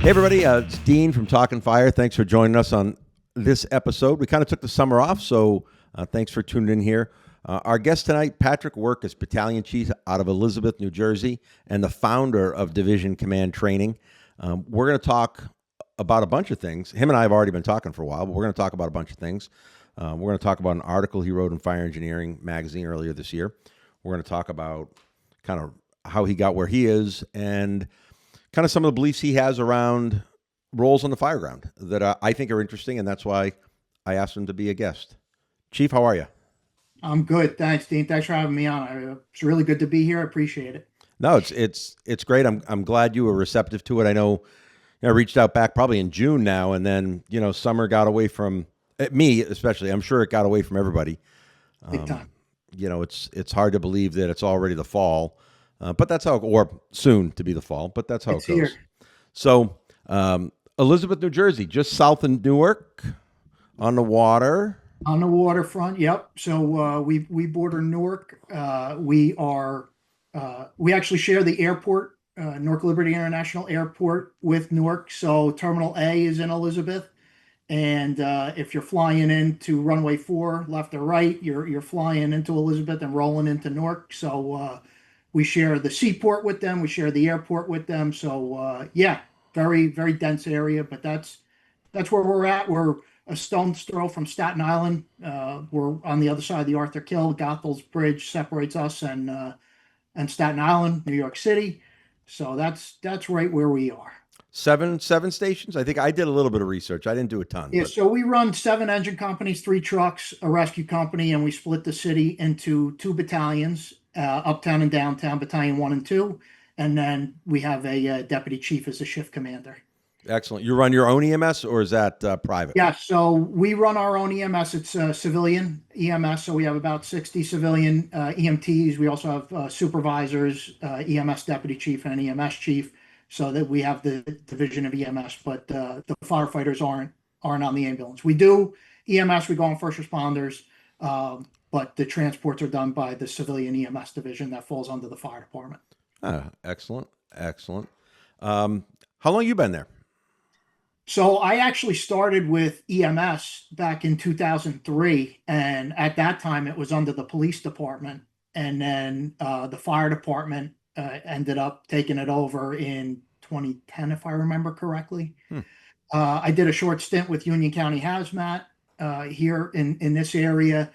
Hey, everybody. It's Dean from Talkin Fire. Thanks for joining us on this episode. We kind of took the summer off, so thanks for tuning in here. Our guest tonight, Patrick Wirkus, Battalion Chief out of Elizabeth, New Jersey, and the founder of Division Command Training. We're going to talk about a bunch of things. Him and I have already been talking for a while, but we're going to talk about a bunch of things. We're going to talk about an article he wrote in Fire Engineering magazine earlier this year. We're going to talk about kind of how he got where he is and kind of some of the beliefs he has around roles on the fireground that I think are interesting, and that's why I asked him to be a guest. Chief, how are you? I'm good. Thanks, Dean. Thanks for having me on. It's really good to be here. I appreciate it. No, it's great. I'm glad you were receptive to it. I know I reached out back probably in June now, and then summer got away from me, especially. I'm sure it got away from everybody. Big time. It's hard to believe that it's already the fall, but that's how, or soon to be the fall, but that's how it goes. Here. So, Elizabeth, New Jersey, just south of Newark, on the water. On the waterfront, yep. So we border Newark. We actually share the airport, Newark Liberty International Airport, with Newark. So Terminal A is in Elizabeth, and if you're flying into runway 4, left or right, you're flying into Elizabeth and rolling into Newark. So we share the seaport with them. We share the airport with them. So yeah, very, very dense area, but that's where we're at. We're a stone's throw from Staten Island. We're on the other side of the Arthur Kill. Gothel's Bridge separates us and Staten Island, New York City. So that's right where we are. Seven stations. I think I did a little bit of research. I didn't do a ton. Yeah, so we run 7 engine companies, 3 trucks, a rescue company, and we split the city into 2 battalions, uptown and downtown, Battalion 1 and 2, and then we have a deputy chief as a shift commander. Excellent. You run your own EMS, or is that private? Yeah, so we run our own EMS. It's civilian EMS, so we have about 60 civilian EMTs. We also have supervisors, EMS deputy chief and EMS chief, so that we have the division of EMS, but the firefighters aren't on the ambulance. We do EMS, we go on first responders, but the transports are done by the civilian EMS division that falls under the fire department. Excellent. How long you been there? So I actually started with EMS back in 2003, and at that time it was under the police department, and then the fire department ended up taking it over in 2010, if I remember correctly. I did a short stint with Union County Hazmat here in this area,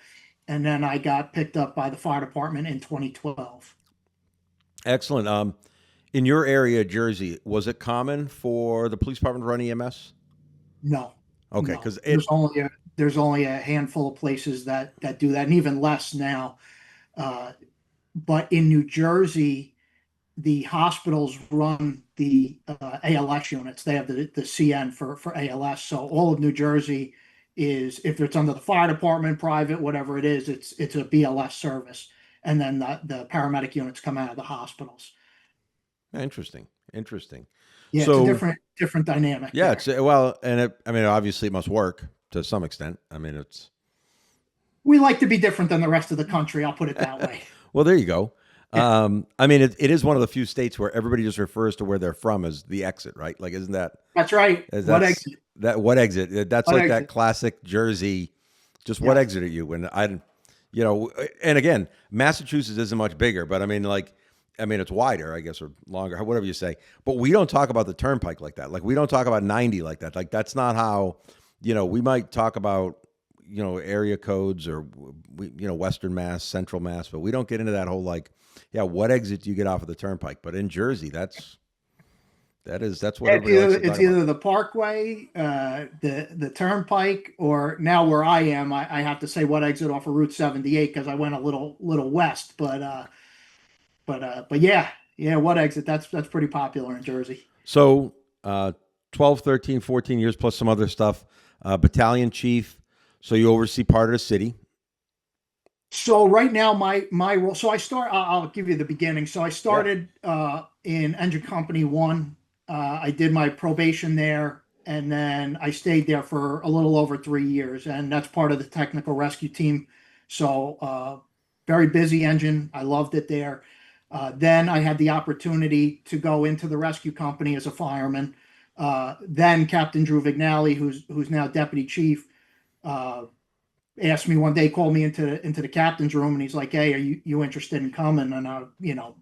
and then I got picked up by the fire department in 2012. Excellent. In your area, Jersey, was it common for the police department to run EMS? No. Okay, because there's only a handful of places that do that, and even less now. But in New Jersey, the hospitals run the ALS units. They have the CN for ALS. So all of New Jersey is, if it's under the fire department, private, whatever it is, it's a BLS service, and then the paramedic units come out of the hospitals. Interesting. Yeah, so, it's a different dynamic. Yeah, obviously it must work to some extent. We like to be different than the rest of the country. I'll put it that way. Well, there you go. It is one of the few states where everybody just refers to where they're from as the exit, right? Like, isn't that? That's right. What exit? What exit? That's what like exit? That classic Jersey. Just what exit are you? And and again, Massachusetts isn't much bigger, but it's wider, I guess, or longer, whatever you say. But we don't talk about the turnpike like that. Like, we don't talk about 90 like that. Like, that's not how, we might talk about, area codes or, Western Mass, Central Mass, but we don't get into that whole, what exit do you get off of the turnpike? But in Jersey, that's what it's either the Parkway, the turnpike, or now where I am, I have to say what exit off of Route 78 because I went a little west, but yeah, what exit? That's pretty popular in Jersey. So 12, 13, 14 years plus some other stuff. Battalion chief. So you oversee part of the city. So right now my role. So I'll give you the beginning. So I started in Engine Company 1. I did my probation there, and then I stayed there for a little over 3 years, and that's part of the technical rescue team. So very busy engine. I loved it there. Then I had the opportunity to go into the rescue company as a fireman. Then Captain Drew Vignali, who's now deputy chief, uh, asked me one day, called me into the captain's room, and he's like, "Hey, are you interested in coming?" And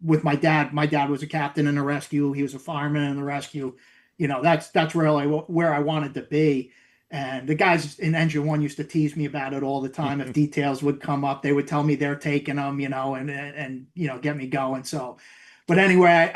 with my dad was a captain in the rescue. He was a fireman in the rescue. That's really where I wanted to be. And the guys in Engine One used to tease me about it all the time. If details would come up, they would tell me they're taking them, and get me going. So, but anyway,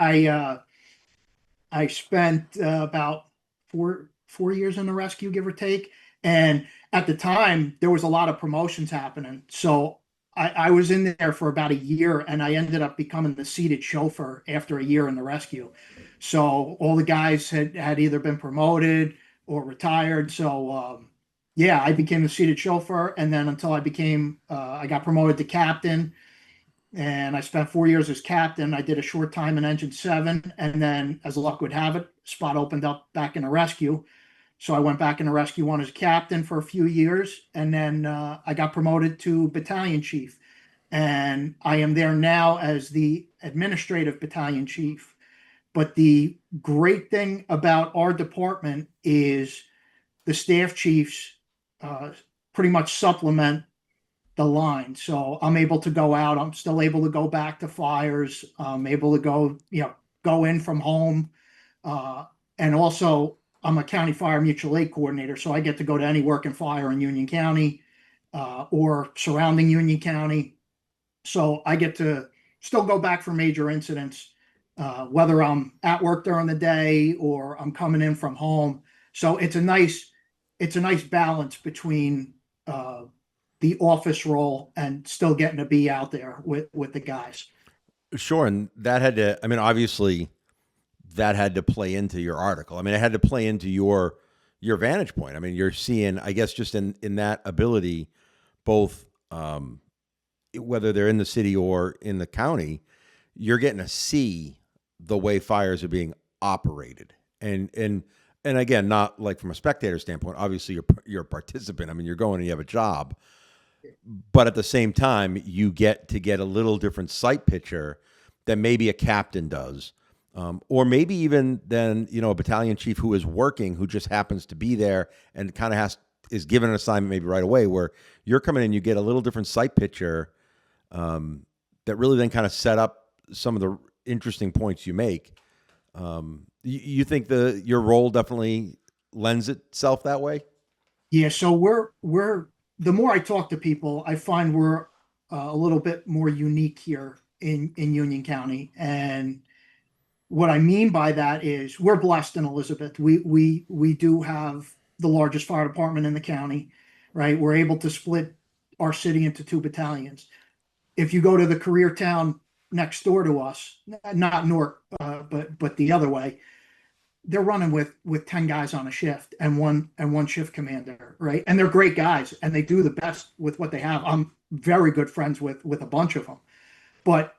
I spent about four years in the rescue, give or take. And at the time, there was a lot of promotions happening. So I was in there for about a year, and I ended up becoming the seated chauffeur after a year in the rescue. So all the guys had either been promoted or retired. So yeah, I became the seated chauffeur, and then until I got promoted to captain, and I spent 4 years as captain. I did a short time in Engine 7, and then, as luck would have it, spot opened up back in the rescue. So I went back in the rescue one as captain for a few years, and then I got promoted to battalion chief. And I am there now as the administrative battalion chief. But the great thing about our department is the staff chiefs pretty much supplement the line. So I'm able to go out. I'm still able to go back to fires. I'm able to go in from home. And also, I'm a county fire mutual aid coordinator. So I get to go to any work and fire in Union County or surrounding Union County. So I get to still go back for major incidents, whether I'm at work during the day or I'm coming in from home. So it's a nice balance between the office role and still getting to be out there with the guys. Sure, and that had to. I mean, obviously, that had to play into your article. I mean, it had to play into your vantage point. I mean, you're seeing, I guess, just in that ability, both whether they're in the city or in the county, you're getting to see the way fires are being operated, and again, not like from a spectator standpoint. Obviously, you're a participant. I mean, you're going and you have a job, but at the same time, you get to get a little different sight picture than maybe a captain does, or maybe even than a battalion chief who is working, who just happens to be there and kind of is given an assignment maybe right away. Where you're coming in, you get a little different sight picture that really then kind of set up some of the interesting points you make. You think your role definitely lends itself that way? Yeah, so we're the more I talk to people, I find we're a little bit more unique here in Union County. And what I mean by that is we're blessed in Elizabeth. We do have the largest fire department in the county, right? We're able to split our city into two battalions. If you go to the career town next door to us, not Newark, but the other way, they're running with 10 guys on a shift and one shift commander, right? And they're great guys and they do the best with what they have. I'm very good friends with a bunch of them, but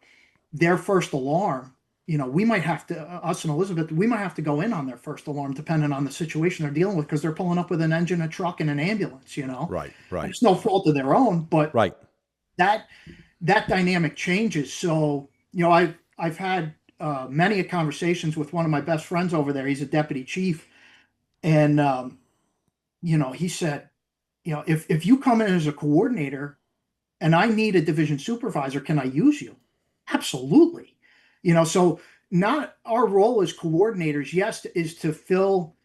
their first alarm, we might have to, us and Elizabeth, we might have to go in on their first alarm depending on the situation they're dealing with, because they're pulling up with an engine, a truck, and an ambulance. Right, right, It's no fault of their own, but right. that that dynamic changes. So, I've had many conversations with one of my best friends over there. He's a deputy chief, and he said, if you come in as a coordinator and I need a division supervisor, can I use you? Absolutely. So not our role as coordinators, yes, is to fill,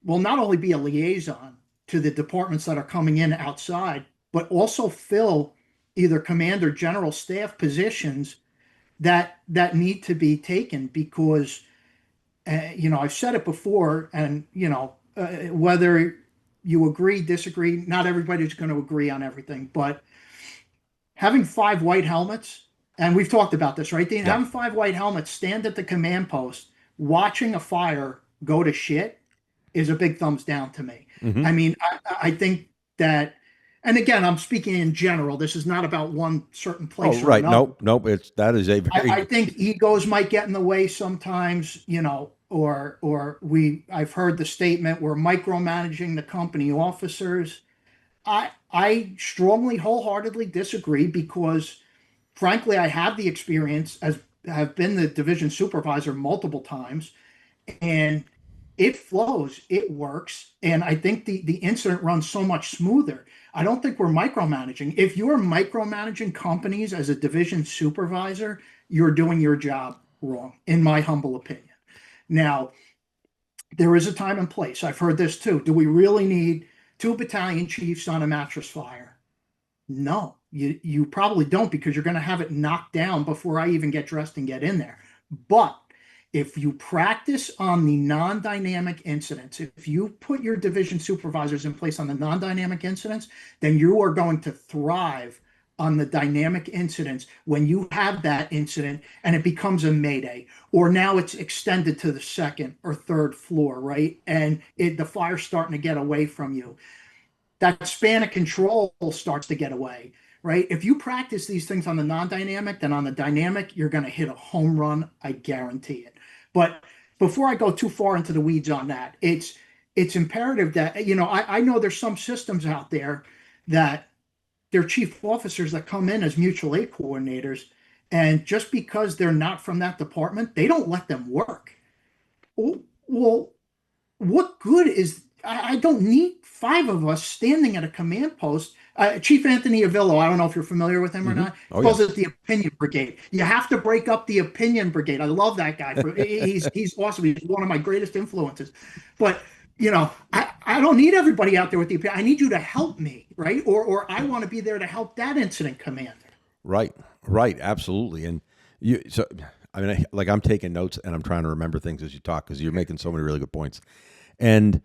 well, not only be a liaison to the departments that are coming in outside, but also fill either command or general staff positions that need to be taken, because I've said it before, and whether you agree, disagree, not everybody's going to agree on everything, but having five white helmets, and we've talked about this, right, Dean? Yeah. Having five white helmets stand at the command post, watching a fire go to shit is a big thumbs down to me. Mm-hmm. I mean, I think that, and again, I'm speaking in general. This is not about one certain place Oh, or right. another. Nope. That is a very. I think egos might get in the way sometimes, or I've heard the statement, we're micromanaging the company officers. I strongly, wholeheartedly disagree, because frankly, I have the experience, as have been the division supervisor multiple times, and it flows, it works, and I think the incident runs so much smoother. I don't think we're micromanaging. If you're micromanaging companies as a division supervisor, you're doing your job wrong, in my humble opinion. Now, there is a time and place. I've heard this too. Do we really need two battalion chiefs on a mattress fire? No, you probably don't, because you're going to have it knocked down before I even get dressed and get in there. But if you practice on the non-dynamic incidents, if you put your division supervisors in place on the non-dynamic incidents, then you are going to thrive on the dynamic incidents when you have that incident and it becomes a mayday, or now it's extended to the second or third floor, right? And the fire's starting to get away from you. That span of control starts to get away, right? If you practice these things on the non-dynamic, then on the dynamic, you're going to hit a home run. I guarantee it. But before I go too far into the weeds on that, it's imperative that, I know there's some systems out there that they're chief officers that come in as mutual aid coordinators. And just because they're not from that department, they don't let them work. Well, what good is I don't need five of us standing at a command post. Chief Anthony Avillo, I don't know if you're familiar with him or not. Oh, Calls yeah. it the opinion brigade. You have to break up the opinion brigade. I love that guy. He's awesome. He's one of my greatest influences. But I don't need everybody out there with the opinion. I need you to help me, right? Or I want to be there to help that incident commander. Right, right, absolutely. And so I mean, like I'm taking notes and I'm trying to remember things as you talk because you're making so many really good points. And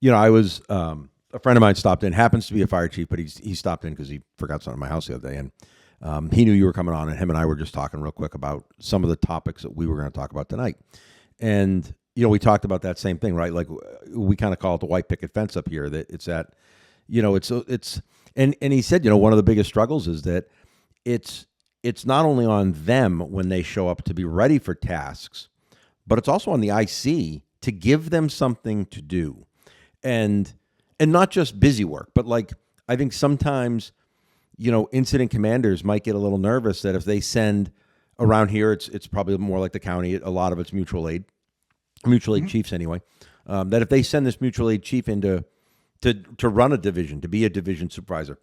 I was a friend of mine stopped in. Happens to be a fire chief, but he stopped in because he forgot something at my house the other day, and he knew you were coming on, and him and I were just talking real quick about some of the topics that we were going to talk about tonight. And we talked about that same thing, right? Like we kind of call it the white picket fence up here. That it's that, it's and he said, one of the biggest struggles is that it's not only on them when they show up to be ready for tasks, but it's also on the IC to give them something to do, and not just busy work, but like I think sometimes incident commanders might get a little nervous that if they send around here, it's probably more like the county. A lot of it's mutual aid chiefs anyway. That if they send this mutual aid chief into to run a division, to be a division supervisor,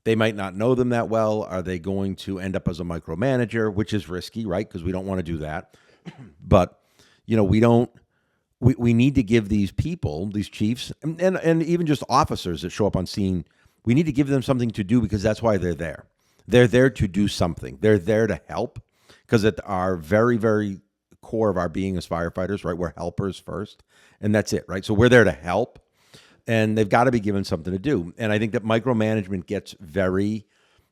they might not know them that well. Are they going to end up as a micromanager, which is risky, right? Because we don't want to do that. But we don't. We need to give these people, these chiefs, and even just officers that show up on scene, we need to give them something to do because that's why they're there. They're there to do something. They're there to help because at our very, very core of our being as firefighters, right, we're helpers first, and that's it, right? So we're there to help, and they've got to be given something to do. And I think that micromanagement gets very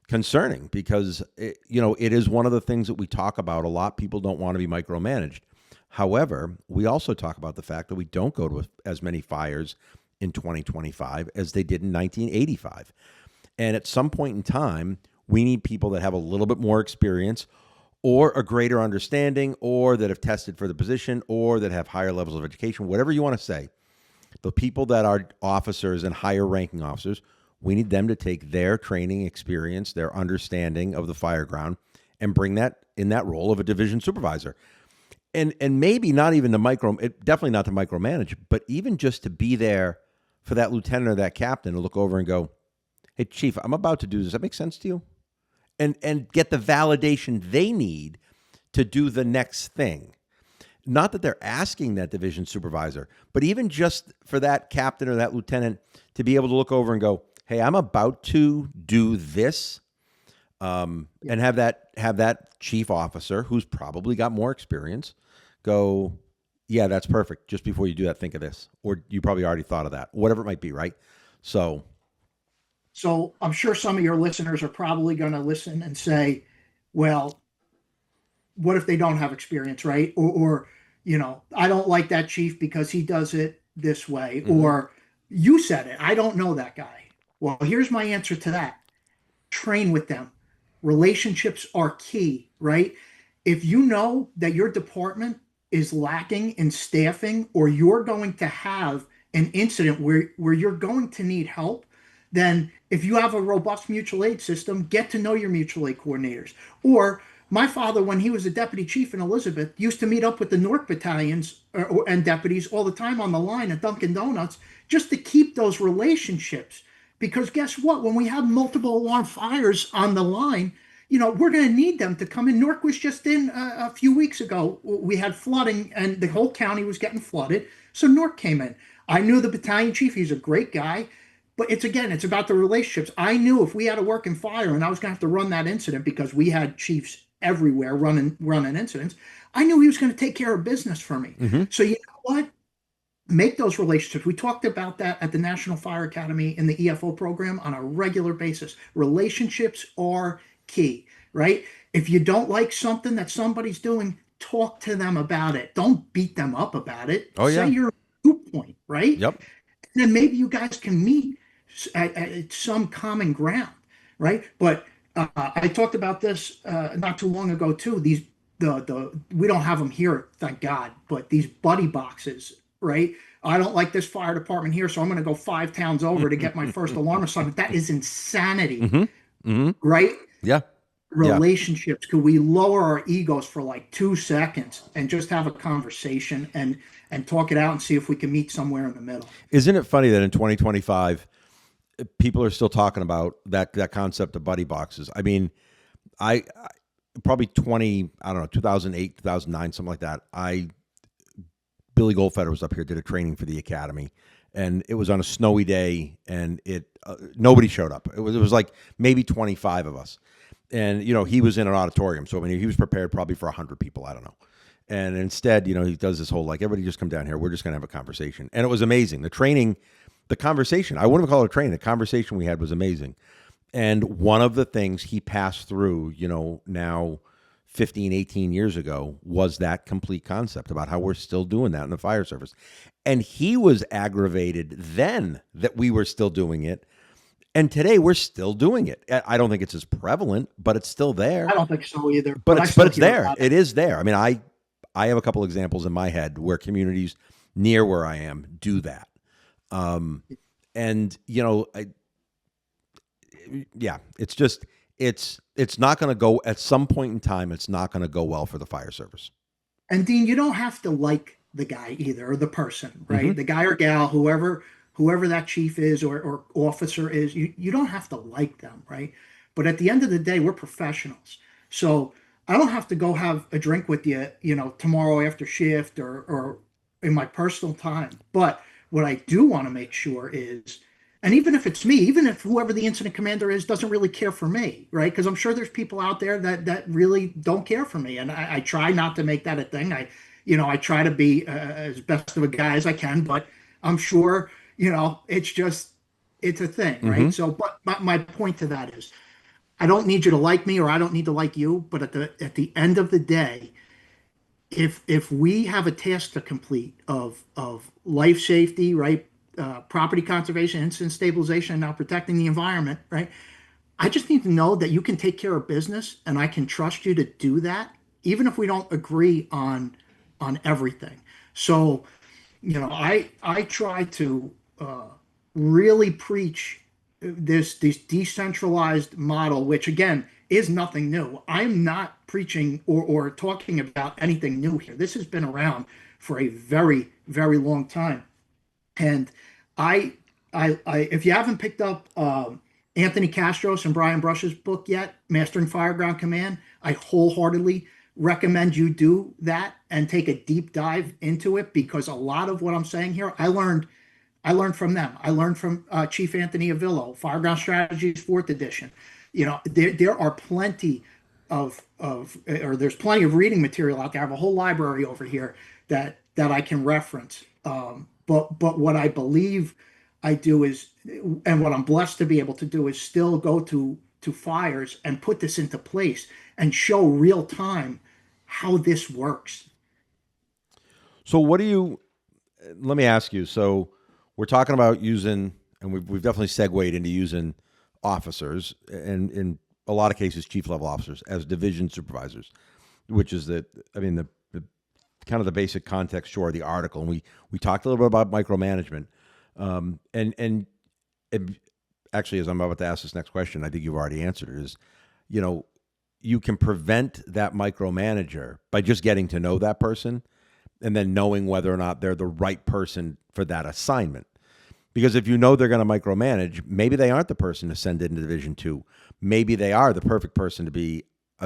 concerning because, it is one of the things that we talk about a lot. People don't want to be micromanaged. However, we also talk about the fact that we don't go to as many fires in 2025 as they did in 1985. And at some point in time, we need people that have a little bit more experience or a greater understanding or that have tested for the position or that have higher levels of education, whatever you want to say. The people that are officers and higher ranking officers, we need them to take their training experience, their understanding of the fire ground, and bring that in that role of a division supervisor. And maybe not even definitely not to micromanage, but even just to be there for that lieutenant or that captain to look over and go, "Hey, chief, I'm about to do this. Does that make sense to you?" And get the validation they need to do the next thing. Not that they're asking that division supervisor, but even just for that captain or that lieutenant to be able to look over and go, "Hey, I'm about to do this." And have that chief officer who's probably got more experience go, "Yeah, that's perfect. Just before you do that, think of this." Or you probably already thought of that, whatever it might be, right? So I'm sure some of your listeners are probably going to listen and say, well, what if they don't have experience, right? Or I don't like that chief because he does it this way. mm-hmm. Or you said it, I don't know that guy. Well, here's my answer to that. Train with them. Relationships are key, right? If you know that your department is lacking in staffing or you're going to have an incident where you're going to need help, then if you have a robust mutual aid system, get to know your mutual aid coordinators. Or My father, when he was a deputy chief in Elizabeth, used to meet up with the Newark battalions and deputies all the time on the line at Dunkin' Donuts just to keep those relationships. Because guess what? When we have multiple alarm fires on the line, we're going to need them to come in. Newark was just in a few weeks ago. We had flooding and the whole county was getting flooded. So Newark came in. I knew the battalion chief. He's a great guy. But it's about the relationships. I knew if we had a working fire and I was going to have to run that incident because we had chiefs everywhere running incidents, I knew he was going to take care of business for me. So you know what? Make those relationships. We talked about that at the National Fire Academy in the EFO program on a regular basis. Relationships are key, right? If you don't like something that somebody's doing, talk to them about it. Don't beat them up about it. Oh, yeah. Say your viewpoint, right? Yep. And then maybe you guys can meet at some common ground, right? But I talked about this not too long ago too. We don't have them here, thank God, but these buddy boxes, right? I don't like this fire department here, so I'm going to go 5 towns over to get my first alarm assignment. That is insanity, right? Yeah. Relationships. Could we lower our egos for like 2 seconds and just have a conversation and talk it out and see if we can meet somewhere in the middle? Isn't it funny that in 2025, people are still talking about that concept of buddy boxes? I mean, I probably 2008, 2009, something like that. Billy Goldfeder was up here, did a training for the academy, and it was on a snowy day, and nobody showed up. It was like maybe 25 of us, and he was in an auditorium, so I mean he was prepared probably for 100 people. I don't know. And instead, he does this whole like, everybody just come down here. We're just going to have a conversation. And it was amazing. The training, the conversation, I wouldn't call it a training. The conversation we had was amazing. And one of the things he passed through, now 15, 18 years ago, was that complete concept about how we're still doing that in the fire service. And he was aggravated then that we were still doing it. And today we're still doing it. I don't think it's as prevalent, but it's still there. I don't think so either. But it's there. It is there. I mean, I have a couple examples in my head where communities near where I am do that. It's just, it's not going to go at some point in time. It's not going to go well for the fire service. And Dean, you don't have to like the guy either, or the person, right? The guy or gal, whoever that chief is or officer is, you don't have to like them, right? But at the end of the day, we're professionals. So I don't have to go have a drink with you, tomorrow after shift or in my personal time. But what I do want to make sure is, and even if it's me, even if whoever the incident commander is doesn't really care for me, right? Because I'm sure there's people out there that really don't care for me. And I try not to make that a thing. I try to be as best of a guy as I can, but I'm sure, it's a thing, right? So, but my point to that is, I don't need you to like me or I don't need to like you, but at the end of the day, if we have a task to complete of life safety, right, property conservation, incident stabilization, and now protecting the environment, right, I just need to know that you can take care of business and I can trust you to do that, even if we don't agree on everything. So, I try to really preach this decentralized model, which again is nothing new. I'm not preaching or talking about anything new here. This has been around for a very, very long time. And I if you haven't picked up Anthony Castros and Brian Brush's book yet, Mastering Fireground Command, I wholeheartedly recommend you do that and take a deep dive into it, because a lot of what I'm saying here, I learned from them. I learned from Chief Anthony Avillo, Fireground Strategies 4th edition. There are plenty there's plenty of reading material out there. I have a whole library over here that I can reference. But what I believe I do is, and what I'm blessed to be able to do, is still go to fires and put this into place and show real time how this works. So let me ask you, so we're talking about using, and we've definitely segued into using officers, and in a lot of cases, chief level officers as division supervisors, which is the kind of the basic context for the article. And we talked a little bit about micromanagement. And actually, as I'm about to ask this next question, I think you've already answered it, is, you can prevent that micromanager by just getting to know that person and then knowing whether or not they're the right person for that assignment. Because if you know they're going to micromanage, maybe they aren't the person to send into Division Two. Maybe they are the perfect person to be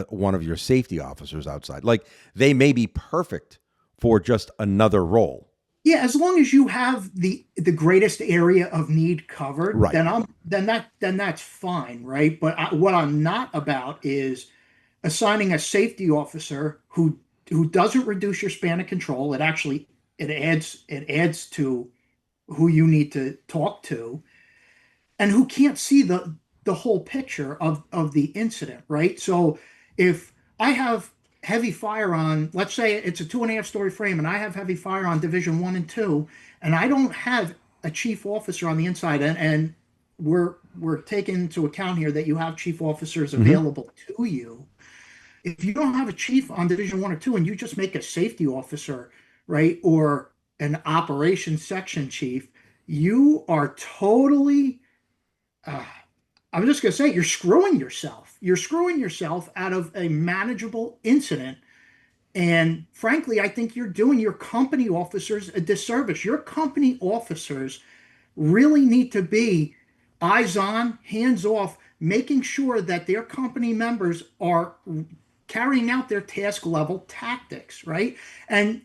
one of your safety officers outside. Like they may be perfect for just another role. Yeah, as long as you have the greatest area of need covered, Right. then that's fine, right? But what I'm not about is assigning a safety officer who doesn't reduce your span of control. It adds to who you need to talk to, and who can't see the whole picture of the incident, right? So if I have heavy fire on, let's say it's a 2.5 story frame, and I have heavy fire on Division 1 and 2, and I don't have a chief officer on the inside, and we're taking into account here that you have chief officers available to you. If you don't have a chief on Division 1 or 2, and you just make a safety officer, right, or an operations section chief, you are totally uh, I'm just going to say you're screwing yourself. You're screwing yourself out of a manageable incident. And frankly, I think you're doing your company officers a disservice. Your company officers really need to be eyes on, hands off, making sure that their company members are carrying out their task level tactics, right? And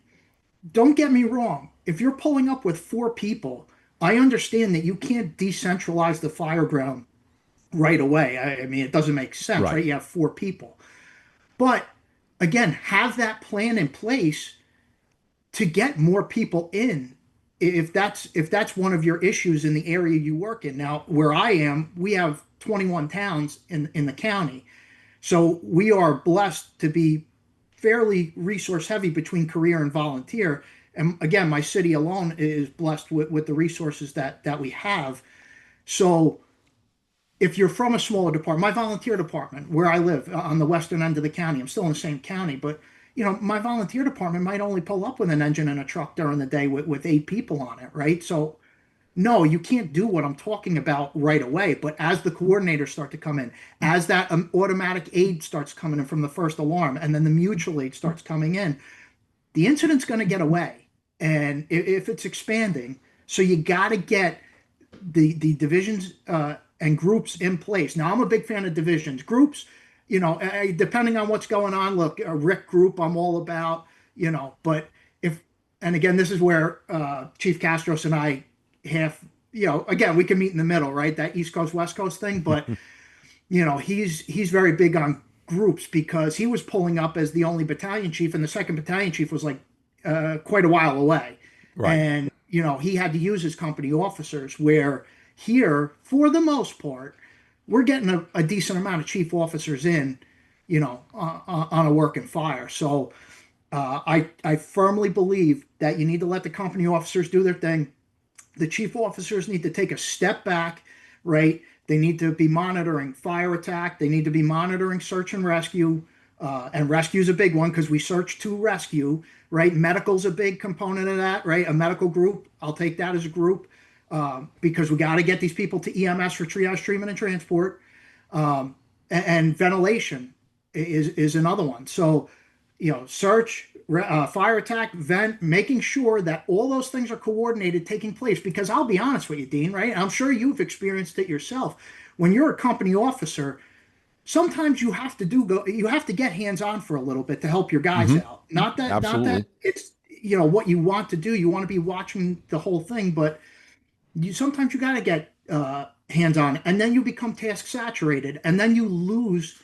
don't get me wrong, if you're pulling up with 4 people, I understand that you can't decentralize the fire ground right away. I mean, it doesn't make sense, Right. right? You have 4 people. But again, have that plan in place to get more people in if that's one of your issues in the area you work in. Now, where I am, we have 21 towns in the county. So we are blessed to be fairly resource heavy between career and volunteer. And again, my city alone is blessed with the resources that we have. So if you're from a smaller department, my volunteer department, where I live on the western end of the county, I'm still in the same county, but my volunteer department might only pull up with an engine and a truck during the day with 8 people on it, right? So no, you can't do what I'm talking about right away. But as the coordinators start to come in, as that automatic aid starts coming in from the first alarm, and then the mutual aid starts coming in, the incident's going to get away. And if it's expanding, so you got to get the divisions and groups in place. Now, I'm a big fan of divisions. Groups, depending on what's going on. Look, a RIC group, I'm all about, but and again, this is where Chief Castros and I have, again, we can meet in the middle, right? That East Coast, West Coast thing. But, he's very big on groups because he was pulling up as the only battalion chief, and the second battalion chief was like quite a while away. Right. And, he had to use his company officers, where here, for the most part, we're getting a decent amount of chief officers in, on a work and fire. So I firmly believe that you need to let the company officers do their thing. The chief officers need to take a step back, right? They need to be monitoring fire attack. They need to be monitoring search and rescue. And rescue is a big one because we search to rescue, right? Medical's a big component of that, right? A medical group, I'll take that as a group because we got to get these people to EMS for triage, treatment, and transport. And ventilation is another one. So, search, fire attack, vent, making sure that all those things are coordinated, taking place. Because I'll be honest with you, Dean, right? I'm sure you've experienced it yourself. When you're a company officer, sometimes you have to get hands on for a little bit to help your guys out. Not that Absolutely. it's what you want to do. You want to be watching the whole thing, but sometimes you got to get hands on, and then you become task saturated, and then you lose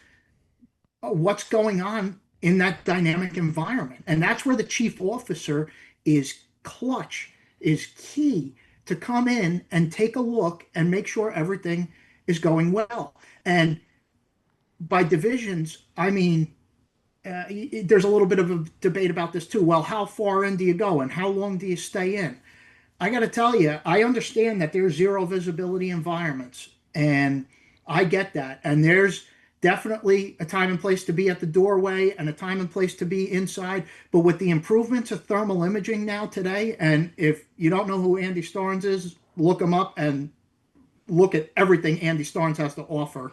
what's going on in that dynamic environment. And that's where the chief officer is clutch, is key to come in and take a look and make sure everything is going well. And by divisions, I mean, there's a little bit of a debate about this too. Well, how far in do you go and how long do you stay in? I got to tell you, I understand that there's zero visibility environments, and I get that. And there's definitely a time and place to be at the doorway and a time and place to be inside. But with the improvements of thermal imaging now today, and if you don't know who Andy Starnes is, look him up and look at everything Andy Starnes has to offer.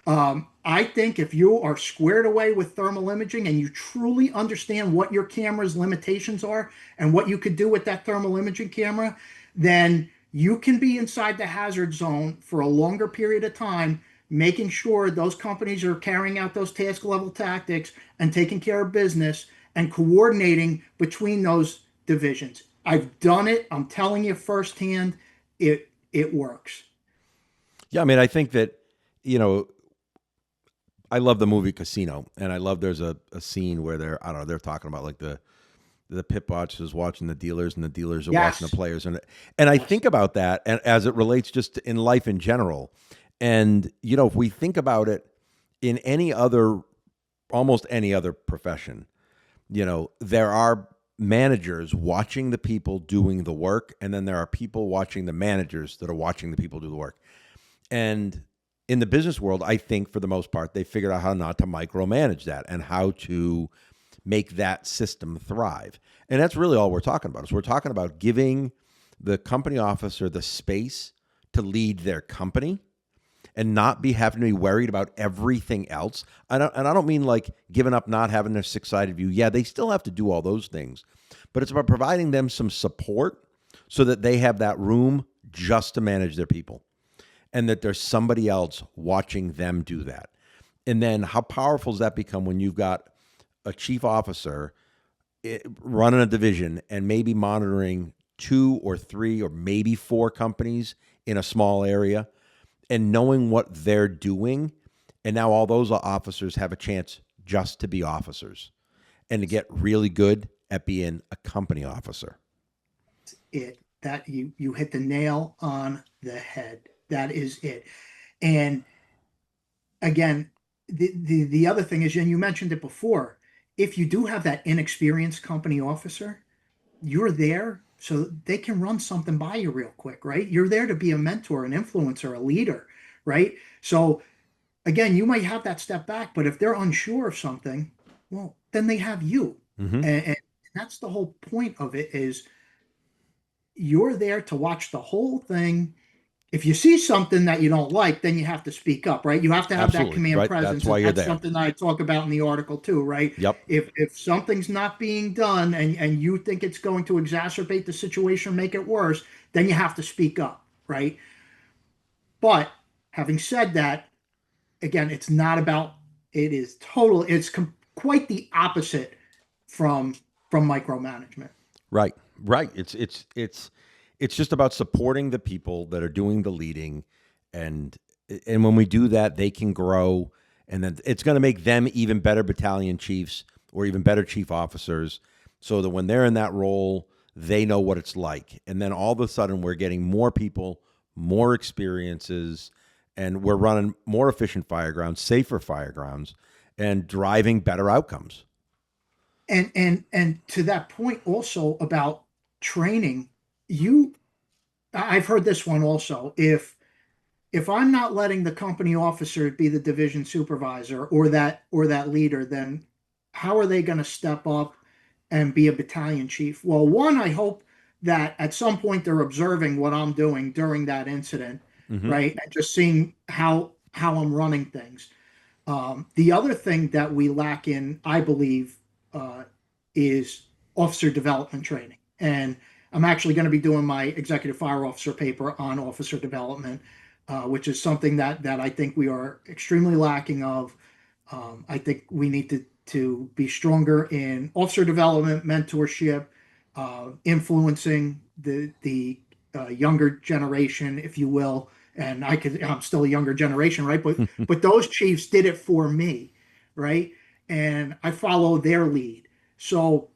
I think if you are squared away with thermal imaging and you truly understand what your camera's limitations are and what you could do with that thermal imaging camera, then you can be inside the hazard zone for a longer period of time, making sure those companies are carrying out those task level tactics and taking care of business and coordinating between those divisions. I've done it. I'm telling you firsthand, it works. Yeah, I mean, I think that, you know, I love the movie Casino, and I love there's a scene where I don't know, they're talking about like the pit boss is watching the dealers and the dealers are watching the Yes. players. And I think about that and as it relates just in life in general. And, you know, if we think about it in almost any other profession, you know, there are managers watching the people doing the work. And then there are people watching the managers that are watching the people do the work. And in the business world, I think for the most part, they figured out how not to micromanage that and how to make that system thrive. And that's really all we're talking about. Is we're talking about giving the company officer the space to lead their company and not be having to be worried about everything else. And I don't mean like giving up, not having their six-sided view. Yeah, they still have to do all those things, but it's about providing them some support so that they have that room just to manage their people and that there's somebody else watching them do that. And then how powerful does that become when you've got a chief officer running a division and maybe monitoring 2 or 3 or maybe 4 companies in a small area and knowing what they're doing. And now all those officers have a chance just to be officers and to get really good at being a company officer. It that you hit the nail on the head. That is it. And again, the other thing is, and you mentioned it before, if you do have that inexperienced company officer, you're there so they can run something by you real quick, right? You're there to be a mentor, an influencer, a leader, right? So again, you might have that step back, but if they're unsure of something, well, then they have you. Mm-hmm. And that's the whole point of it is you're there to watch the whole thing. If you see something that you don't like, then you have to speak up, right? You have to have that Absolutely. command Right. That's presence, why and you're that's there. something that I talk about in the article too, right? Yep. If something's not being done and you think it's going to exacerbate the situation or make it worse, then you have to speak up, right? But having said that, again, it's not about it is total. Quite the opposite from micromanagement. Right. Right. It's just about supporting the people that are doing the leading, and when we do that, they can grow, and then it's going to make them even better battalion chiefs or even better chief officers, so that when they're in that role, they know what it's like, and then all of a sudden we're getting more people, more experiences, and we're running more efficient firegrounds, safer firegrounds, and driving better outcomes. And to that point also about training, you I've heard this one also. If I'm not letting the company officer be the division supervisor or that leader, then how are they going to step up and be a battalion chief? Well, one, I hope that at some point they're observing what I'm doing during that incident, Mm-hmm. right? And just seeing how I'm running things. The other thing that we lack in, I believe, uh, is officer development training. And I'm actually going to be doing my executive fire officer paper on officer development, which is something that I think we are extremely lacking of. I think we need to be stronger in officer development, mentorship, influencing the younger generation, if you will. And I'm still a younger generation, right? But those chiefs did it for me, right? And I follow their lead. So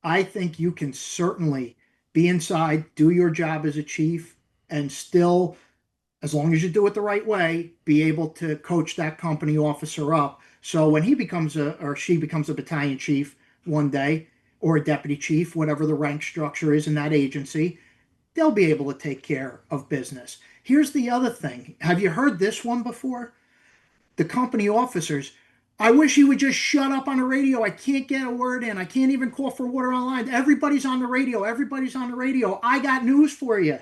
I think you can certainly be inside, do your job as a chief, and still, as long as you do it the right way, be able to coach that company officer up. So when he becomes or she becomes a battalion chief one day, or a deputy chief, whatever the rank structure is in that agency, they'll be able to take care of business. Here's the other thing. Have you heard this one before? The company officers. I wish you would just shut up on the radio. I can't get a word in. I can't even call for water online. Everybody's on the radio. Everybody's on the radio. I got news for you.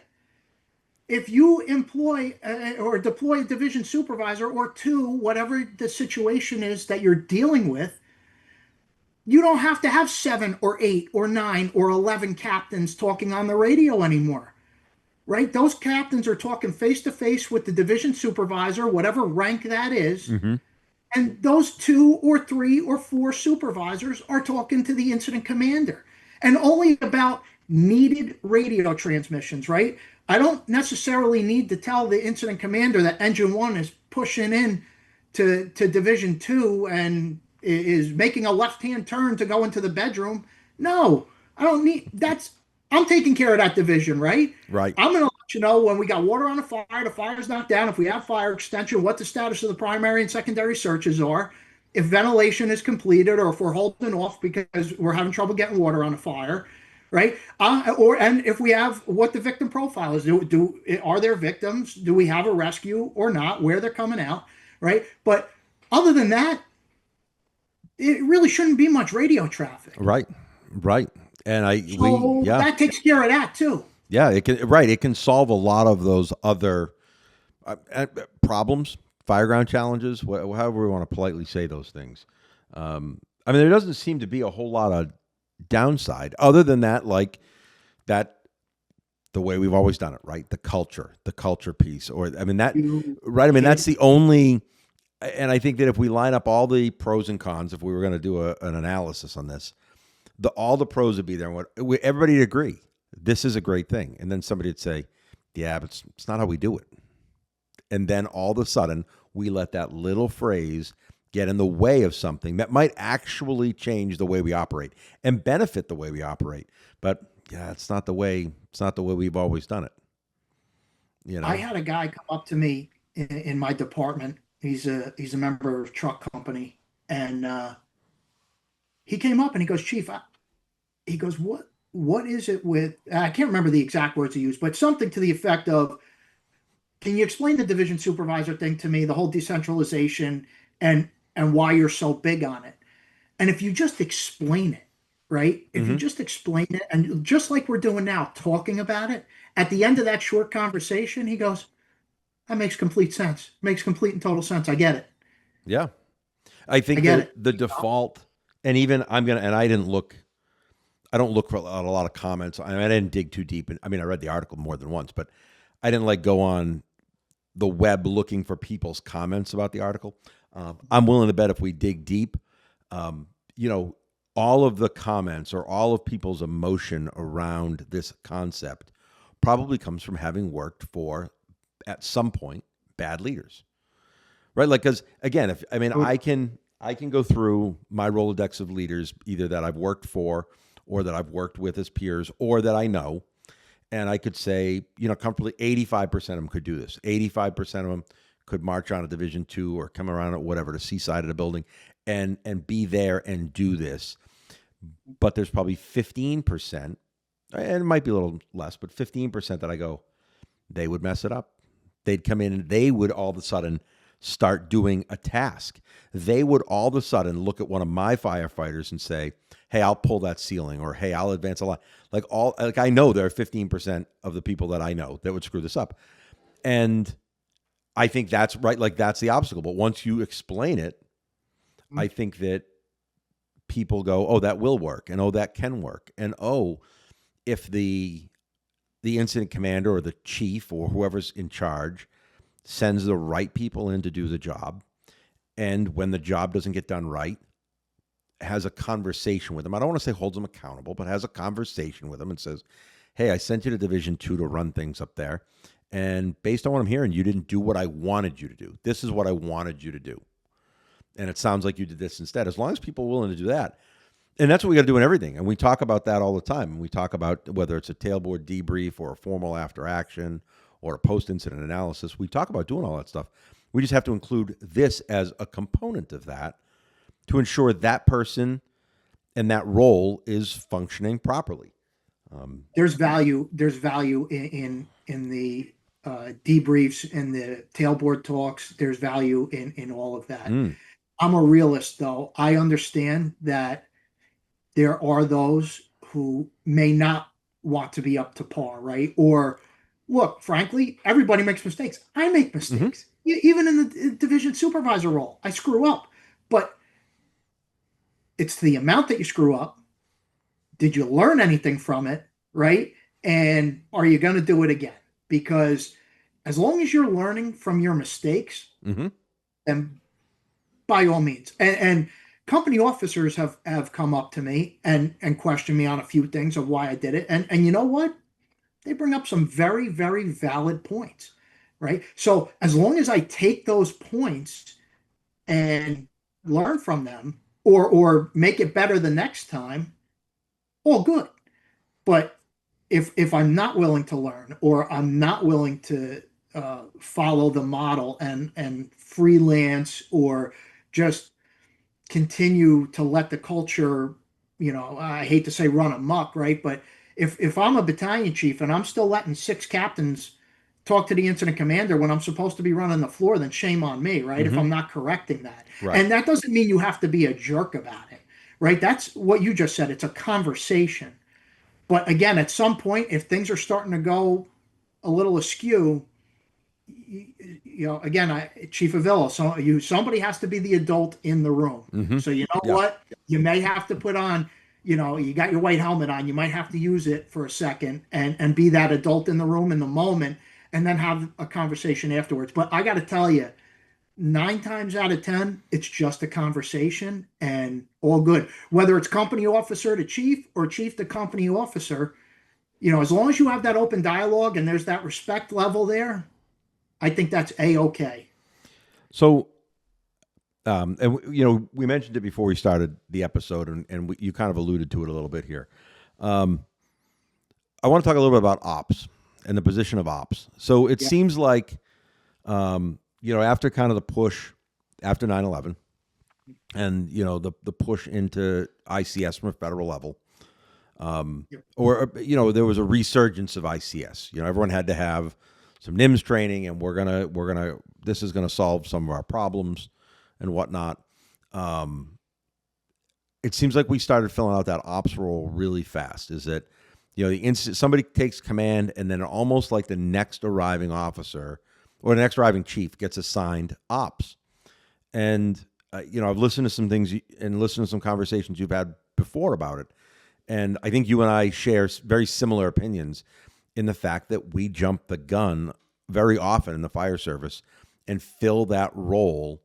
if you employ or deploy a division supervisor or two, whatever the situation is that you're dealing with, you don't have to have 7 or 8 or 9 or 11 captains talking on the radio anymore, right? Those captains are talking face to face with the division supervisor, whatever rank that is. Mm-hmm. And those 2 or 3 or 4 supervisors are talking to the incident commander, and only about needed radio transmissions, right? I don't necessarily need to tell the incident commander that engine one is pushing in to Division 2 and is making a left-hand turn to go into the bedroom. No, I don't need that's I'm taking care of that division, right? Right. I'm going to let you know when we got water on the fire's not down, if we have fire extension, what the status of the primary and secondary searches are, if ventilation is completed, or if we're holding off because we're having trouble getting water on the fire, right? And if we have what the victim profile is, are there victims? Do we have a rescue or not? Where they're coming out, right? But other than that, it really shouldn't be much radio traffic. Right. Right. And So that takes care of that too. yeah, it can, right. It can solve a lot of those other problems, fireground challenges, however we want to politely say those things. I mean, there doesn't seem to be a whole lot of downside other than that, like that, the way we've always done it, right? The culture piece, or, I mean, that, right. I mean, that's the only, and I think that if we line up all the pros and cons, if we were going to do an analysis on this, all the pros would be there. And everybody would agree, this is a great thing. And then somebody would say, yeah, but it's not how we do it. And then all of a sudden, we let that little phrase get in the way of something that might actually change the way we operate and benefit the way we operate. But yeah, it's not the way we've always done it. You know, I had a guy come up to me in my department. He's a member of a truck company, and he came up and he goes, Chief, he goes, what is it with? I can't remember the exact words he used, but something to the effect of, can you explain the division supervisor thing to me, the whole decentralization and why you're so big on it? And if you just explain it, right? If you just explain it, and just like we're doing now, talking about it, at the end of that short conversation, he goes, that makes complete sense. Makes complete and total sense. I get it. yeah, I think get that it. the default, and even I don't look for a lot of comments. I mean, I didn't dig too deep. I mean, I read the article more than once, but I didn't like go on the web looking for people's comments about the article. I'm willing to bet if we dig deep, you know, all of the comments or all of people's emotion around this concept probably comes from having worked for, at some point, bad leaders, right? Like, because again, I can go through my Rolodex of leaders, either that I've worked for or that I've worked with as peers or that I know. And I could say, you know, comfortably 85% of them could do this. 85% of them could march on a Division 2 or come around at whatever, the seaside of the building and be there and do this. But there's probably 15%, and it might be a little less, but 15% that I go, they would mess it up. They'd come in and they would all of a sudden start doing a task. They would all of a sudden look at one of my firefighters and say, hey, I'll pull that ceiling, or hey, I'll advance a lot. Like I know there are 15% of the people that I know that would screw this up. And I think that's right. Like, that's the obstacle. But once you explain it, I think that people go, oh, that will work. And oh, that can work. And oh, if the incident commander or the chief or whoever's in charge sends the right people in to do the job, and when the job doesn't get done right, has a conversation with them. I don't want to say holds them accountable, but has a conversation with them and says, hey, I sent you to Division 2 to run things up there. And based on what I'm hearing, you didn't do what I wanted you to do. This is what I wanted you to do. And it sounds like you did this instead. As long as people are willing to do that. And that's what we got to do in everything. And we talk about that all the time. And we talk about whether it's a tailboard debrief or a formal after action or a post-incident analysis. We talk about doing all that stuff. We just have to include this as a component of that to ensure that person and that role is functioning properly. There's value. There's value in the debriefs and the tailboard talks. There's value in all of that. I'm a realist, though. I understand that there are those who may not want to be up to par, right? Or Look, frankly, everybody makes mistakes. I make Hmm. mistakes. Even in the division supervisor role, I screw up. But it's the amount that you screw up. Did you learn anything from it? Right? And are you going to do it again? Because as long as you're learning from your mistakes, Hmm. then by all means. And company officers have come up to me and questioned me on a few things of why I did it. And you know what? They bring up some very, very valid points, right? So as long as I take those points and learn from them or make it better the next time, all good. But if I'm not willing to learn or I'm not willing to follow the model and freelance or just continue to let the culture, I hate to say run amok, right? But if I'm a battalion chief and I'm still letting six captains talk to the incident commander when I'm supposed to be running the floor, then shame on me, right? If Hmm. I'm not correcting that. Right. And that doesn't mean you have to be a jerk about it, right? That's what you just said. It's a conversation. But again, at some point, if things are starting to go a little askew, again, Chief Avila, somebody has to be the adult in the room. Hmm. So you know Yeah. what? You may have to put on, you got your white helmet on. You might have to use it for a second and be that adult in the room in the moment, and then have a conversation afterwards. But I got to tell you, 9 times out of 10, it's just a conversation and all good. Whether it's company officer to chief or chief to company officer, as long as you have that open dialogue and there's that respect level there, I think that's a-okay. So, we mentioned it before we started the episode, and you kind of alluded to it a little bit here. Um, I want to talk a little bit about ops and the position of ops. So it Yeah. seems like, after kind of the push after 9/11, and the push into ICS from a federal level, Yep. or there was a resurgence of ICS. Everyone had to have some NIMS training, and we're gonna this is gonna solve some of our problems and whatnot. Um, it seems like we started filling out that ops role really fast. Is that the instant somebody takes command, and then almost like the next arriving officer or the next arriving chief gets assigned ops. And I've listened to some things and listened to some conversations you've had before about it, and I think you and I share very similar opinions in the fact that we jump the gun very often in the fire service and fill that role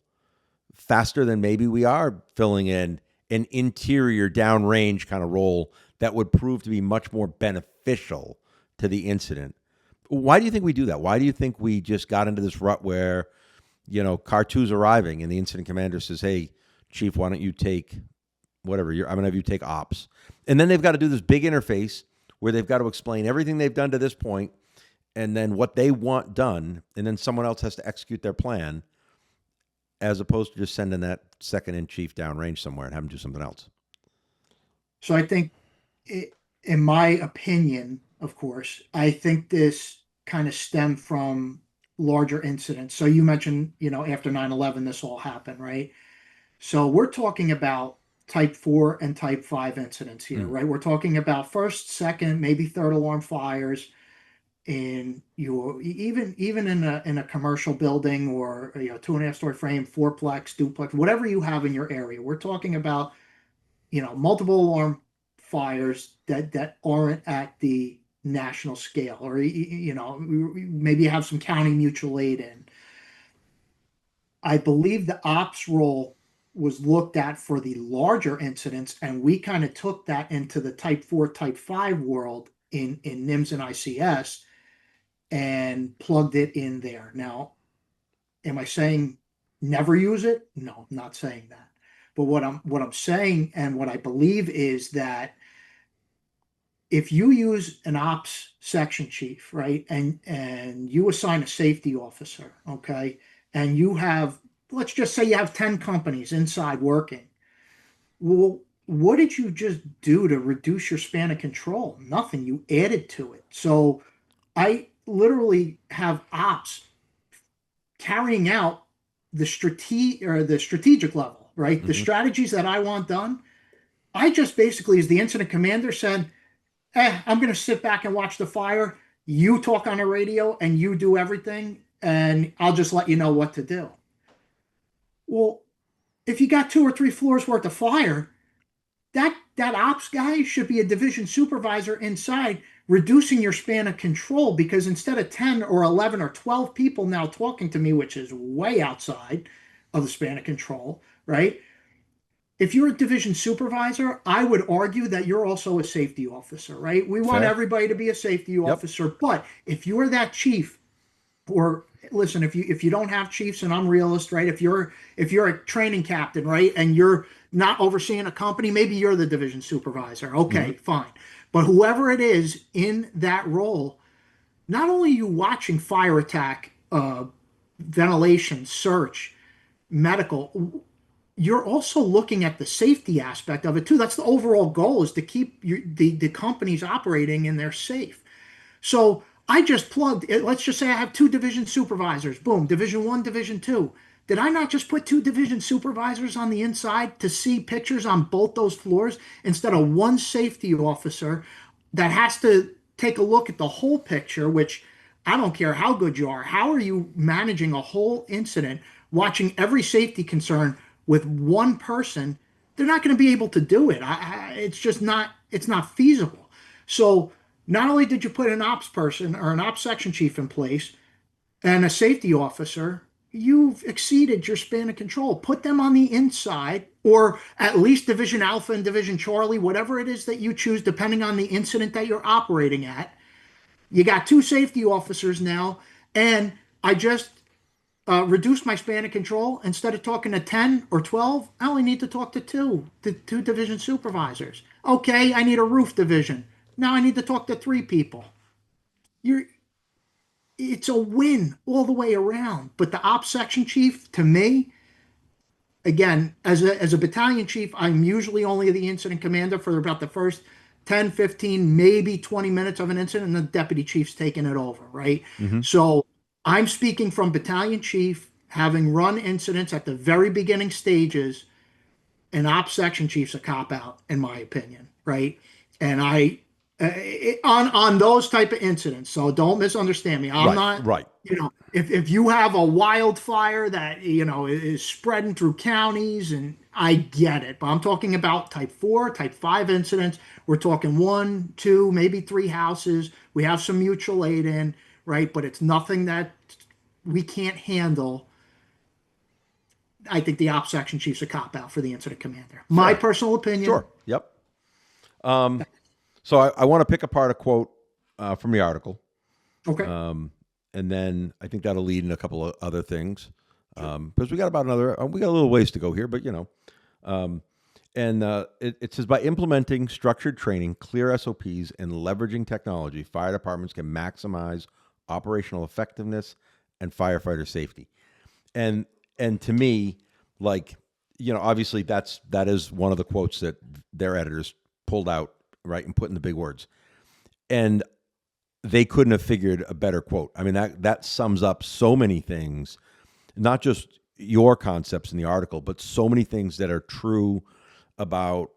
faster than maybe we are filling in an interior downrange kind of role that would prove to be much more beneficial to the incident. Why do you think we do that? Why do you think we just got into this rut where, car two's arriving and the incident commander says, "Hey, chief, why don't you take whatever, I'm going to have you take ops." And then they've got to do this big interface where they've got to explain everything they've done to this point and then what they want done. And then someone else has to execute their plan, as opposed to just sending that second in chief downrange somewhere and have them do something else. So I think, in my opinion, of course, I think this kind of stemmed from larger incidents. So you mentioned, after 9/11, this all happened, right? So we're talking about type 4 and type 5 incidents here, Mm. right? We're talking about first, second, maybe third alarm fires in your even in a commercial building or 2.5 story frame, fourplex, duplex, whatever you have in your area. We're talking about multiple alarm fires that aren't at the national scale, or maybe you have some county mutual aid in. I believe the ops role was looked at for the larger incidents, and we kind of took that into the type 4, type 5 world in NIMS and ICS and plugged it in there. Now, am I saying never use it? No, I'm not saying that. But what I'm saying and what I believe is that if you use an ops section chief, right, and you assign a safety officer, okay, and you have, let's just say you have 10 companies inside working. Well, what did you just do to reduce your span of control? Nothing. You added to it. So I literally have ops carrying out the strategic level, right? The Mm-hmm. strategies that I want done. I just basically, as the incident commander, said, I'm going to sit back and watch the fire. You talk on the radio and you do everything, and I'll just let you know what to do. Well, if you got 2 or 3 floors worth of fire, that ops guy should be a division supervisor inside, reducing your span of control, because instead of 10 or 11 or 12 people now talking to me, which is way outside of the span of control, right? If you're a division supervisor, I would argue that you're also a safety officer, right? We want Fair. everybody to be a safety Yep. officer, but if you're that chief, or listen, if you don't have chiefs, and I'm realist, right? If you're a training captain, right, and you're not overseeing a company, maybe you're the division supervisor. Okay, fine. But whoever it is in that role, not only are you watching fire attack, ventilation, search, medical, you're also looking at the safety aspect of it too. That's the overall goal, is to keep the companies operating and they're safe. So I just plugged, let's just say I have 2 division supervisors. Boom, Division 1, Division 2. Did I not just put 2 division supervisors on the inside to see pictures on both those floors, instead of one safety officer that has to take a look at the whole picture, which I don't care how good you are. How are you managing a whole incident, watching every safety concern with one person? They're not going to be able to do it. It's just not, it's not feasible. So not only did you put an ops person or an ops section chief in place and a safety officer, you've exceeded your span of control. Put them on the inside, or at least Division Alpha and Division Charlie, whatever it is that you choose, depending on the incident that you're operating at. You got 2 safety officers now, and I just reduced my span of control. Instead of talking to 10 or 12, I only need to talk to two division supervisors. Okay, I need a roof division. Now I need to talk to 3 people. You're It's a win all the way around. But the ops section chief, to me, again, as a battalion chief, I'm usually only the incident commander for about the first 10, 15, maybe 20 minutes of an incident, and the deputy chief's taking it over, right? So I'm speaking from battalion chief, having run incidents at the very beginning stages. An ops section chief's a cop out, in my opinion, right? And on those type of incidents. So don't misunderstand me. I'm not Right. if you have a wildfire that is spreading through counties, and I get it, but I'm talking about type 4, type 5 incidents. We're talking 1, 2, maybe 3 houses. We have some mutual aid in, right? But it's nothing that we can't handle. I think the ops section chief's a cop out for the incident commander. My personal opinion. Sure. Yep. So I want to pick apart a quote from the article. Okay. And then I think that'll lead in a couple of other things. Because we got a little ways to go here, but it says, by implementing structured training, clear SOPs, and leveraging technology, fire departments can maximize operational effectiveness and firefighter safety. And to me, obviously that is one of the quotes that their editors pulled out, right, and put in the big words. And they couldn't have figured a better quote. I mean, that sums up so many things, not just your concepts in the article, but so many things that are true about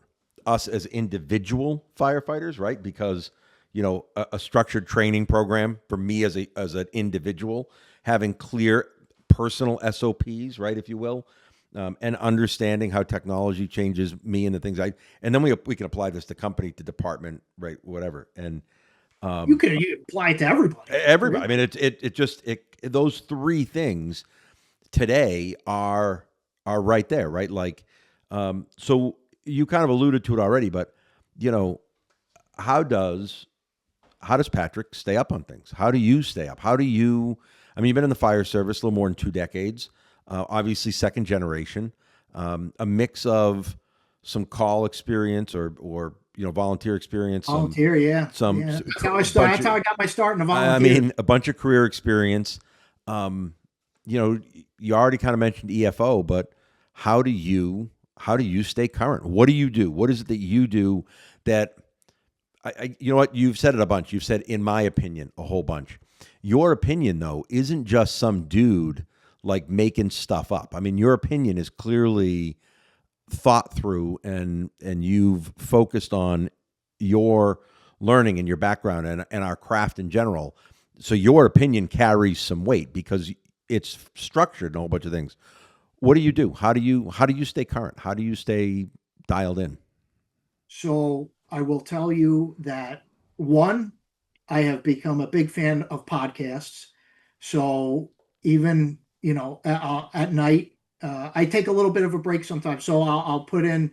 us as individual firefighters, right? Because, a structured training program for me as an individual, having clear personal SOPs, right, if you will, and understanding how technology changes me and the things and then we can apply this to company, to department, right, whatever. And you apply it to everybody. Everybody. I mean, it just those 3 things today are right there, right? So you kind of alluded to it already, but how does Patrick stay up on things? How do you stay up? I mean, you've been in the fire service a little more than 2 decades. Obviously, second generation, a mix of some call experience or volunteer experience. That's how I got my start in the volunteer. I mean, a bunch of career experience. You already kind of mentioned EFO, but how do you stay current? What do you do? What is it that you do that you know what? You've said it a bunch. You've said, in my opinion, a whole bunch. Your opinion, though, isn't just some dude making stuff up. I mean, your opinion is clearly thought through, and you've focused on your learning and your background and our craft in general. So your opinion carries some weight because it's structured and a whole bunch of things. What do you do? How do you stay current? How do you stay dialed in? So I will tell you that one, I have become a big fan of podcasts. So even, at night, I take a little bit of a break sometimes. So I'll put in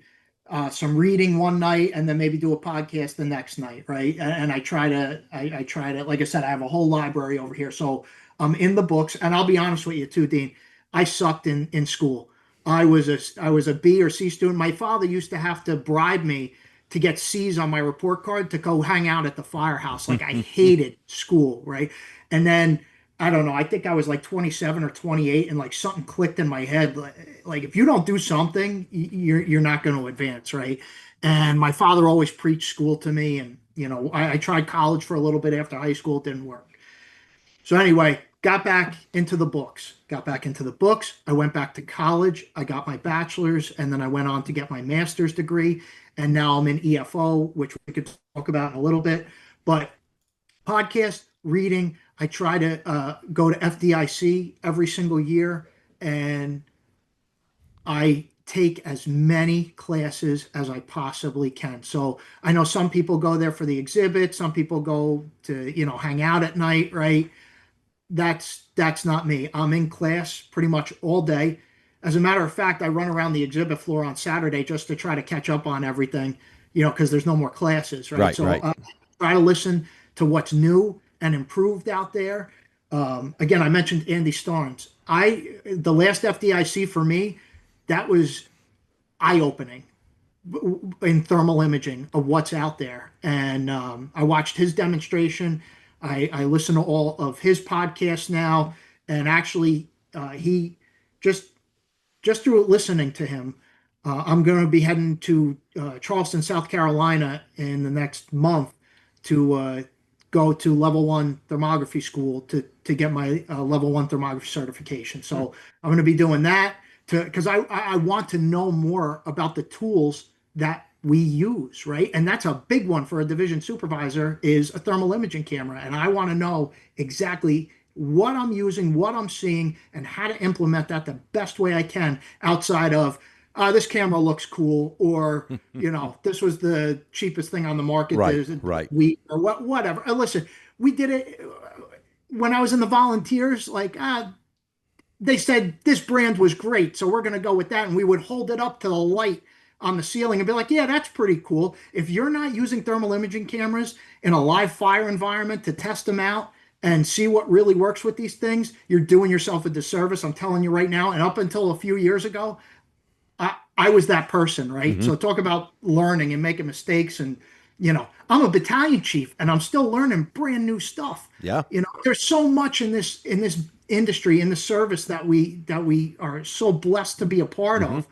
some reading one night and then maybe do a podcast the next night, right? And I try to, like I said, I have a whole library over here. So I'm in the books, and I'll be honest with you too, Dean. I sucked in school. I was a B or C student. My father used to have to bribe me to get C's on my report card to go hang out at the firehouse. Like I hated school, right? And then I don't know, I think I was like 27 or 28 and like something clicked in my head. Like if you don't do something, you're not going to advance, right? And my father always preached school to me. And, I tried college for a little bit after high school. It didn't work. So anyway, got back into the books. Got back into the books. I went back to college. I got my bachelor's, and then I went on to get my master's degree. And now I'm in EFO, which we could talk about in a little bit. But podcast reading, I try to go to FDIC every single year, and I take as many classes as I possibly can. So I know some people go there for the exhibit, some people go to, hang out at night, right? That's not me. I'm in class pretty much all day. As a matter of fact, I run around the exhibit floor on Saturday just to try to catch up on everything, because there's no more classes, right? Right, So right. try to listen to what's new and improved out there. Again, I mentioned Andy Starnes. The last FDIC for me, that was eye opening in thermal imaging of what's out there. And I watched his demonstration. I listen to all of his podcasts now, and actually, he just through listening to him, I'm going to be heading to Charleston, South Carolina, in the next month to go to level one thermography school to get my level one thermography certification. So I'm going to be doing that because I want to know more about the tools that we use, right? And that's a big one for a division supervisor is a thermal imaging camera. And I want to know exactly what I'm using, what I'm seeing, and how to implement that the best way I can outside of this camera looks cool, or this was the cheapest thing on the market. Right, There's a right. week or whatever. And listen, we did it when I was in the volunteers. Like they said this brand was great, so we're going to go with that, and we would hold it up to the light on the ceiling and be like, yeah, that's pretty cool. If you're not using thermal imaging cameras in a live fire environment to test them out and see what really works with these things, you're doing yourself a disservice. I'm telling you right now. And up until a few years ago, I was that person, right? Hmm. So talk about learning and making mistakes. And, I'm a battalion chief and I'm still learning brand new stuff. Yeah. There's so much in this industry, in the service that we are so blessed to be a part Hmm. of.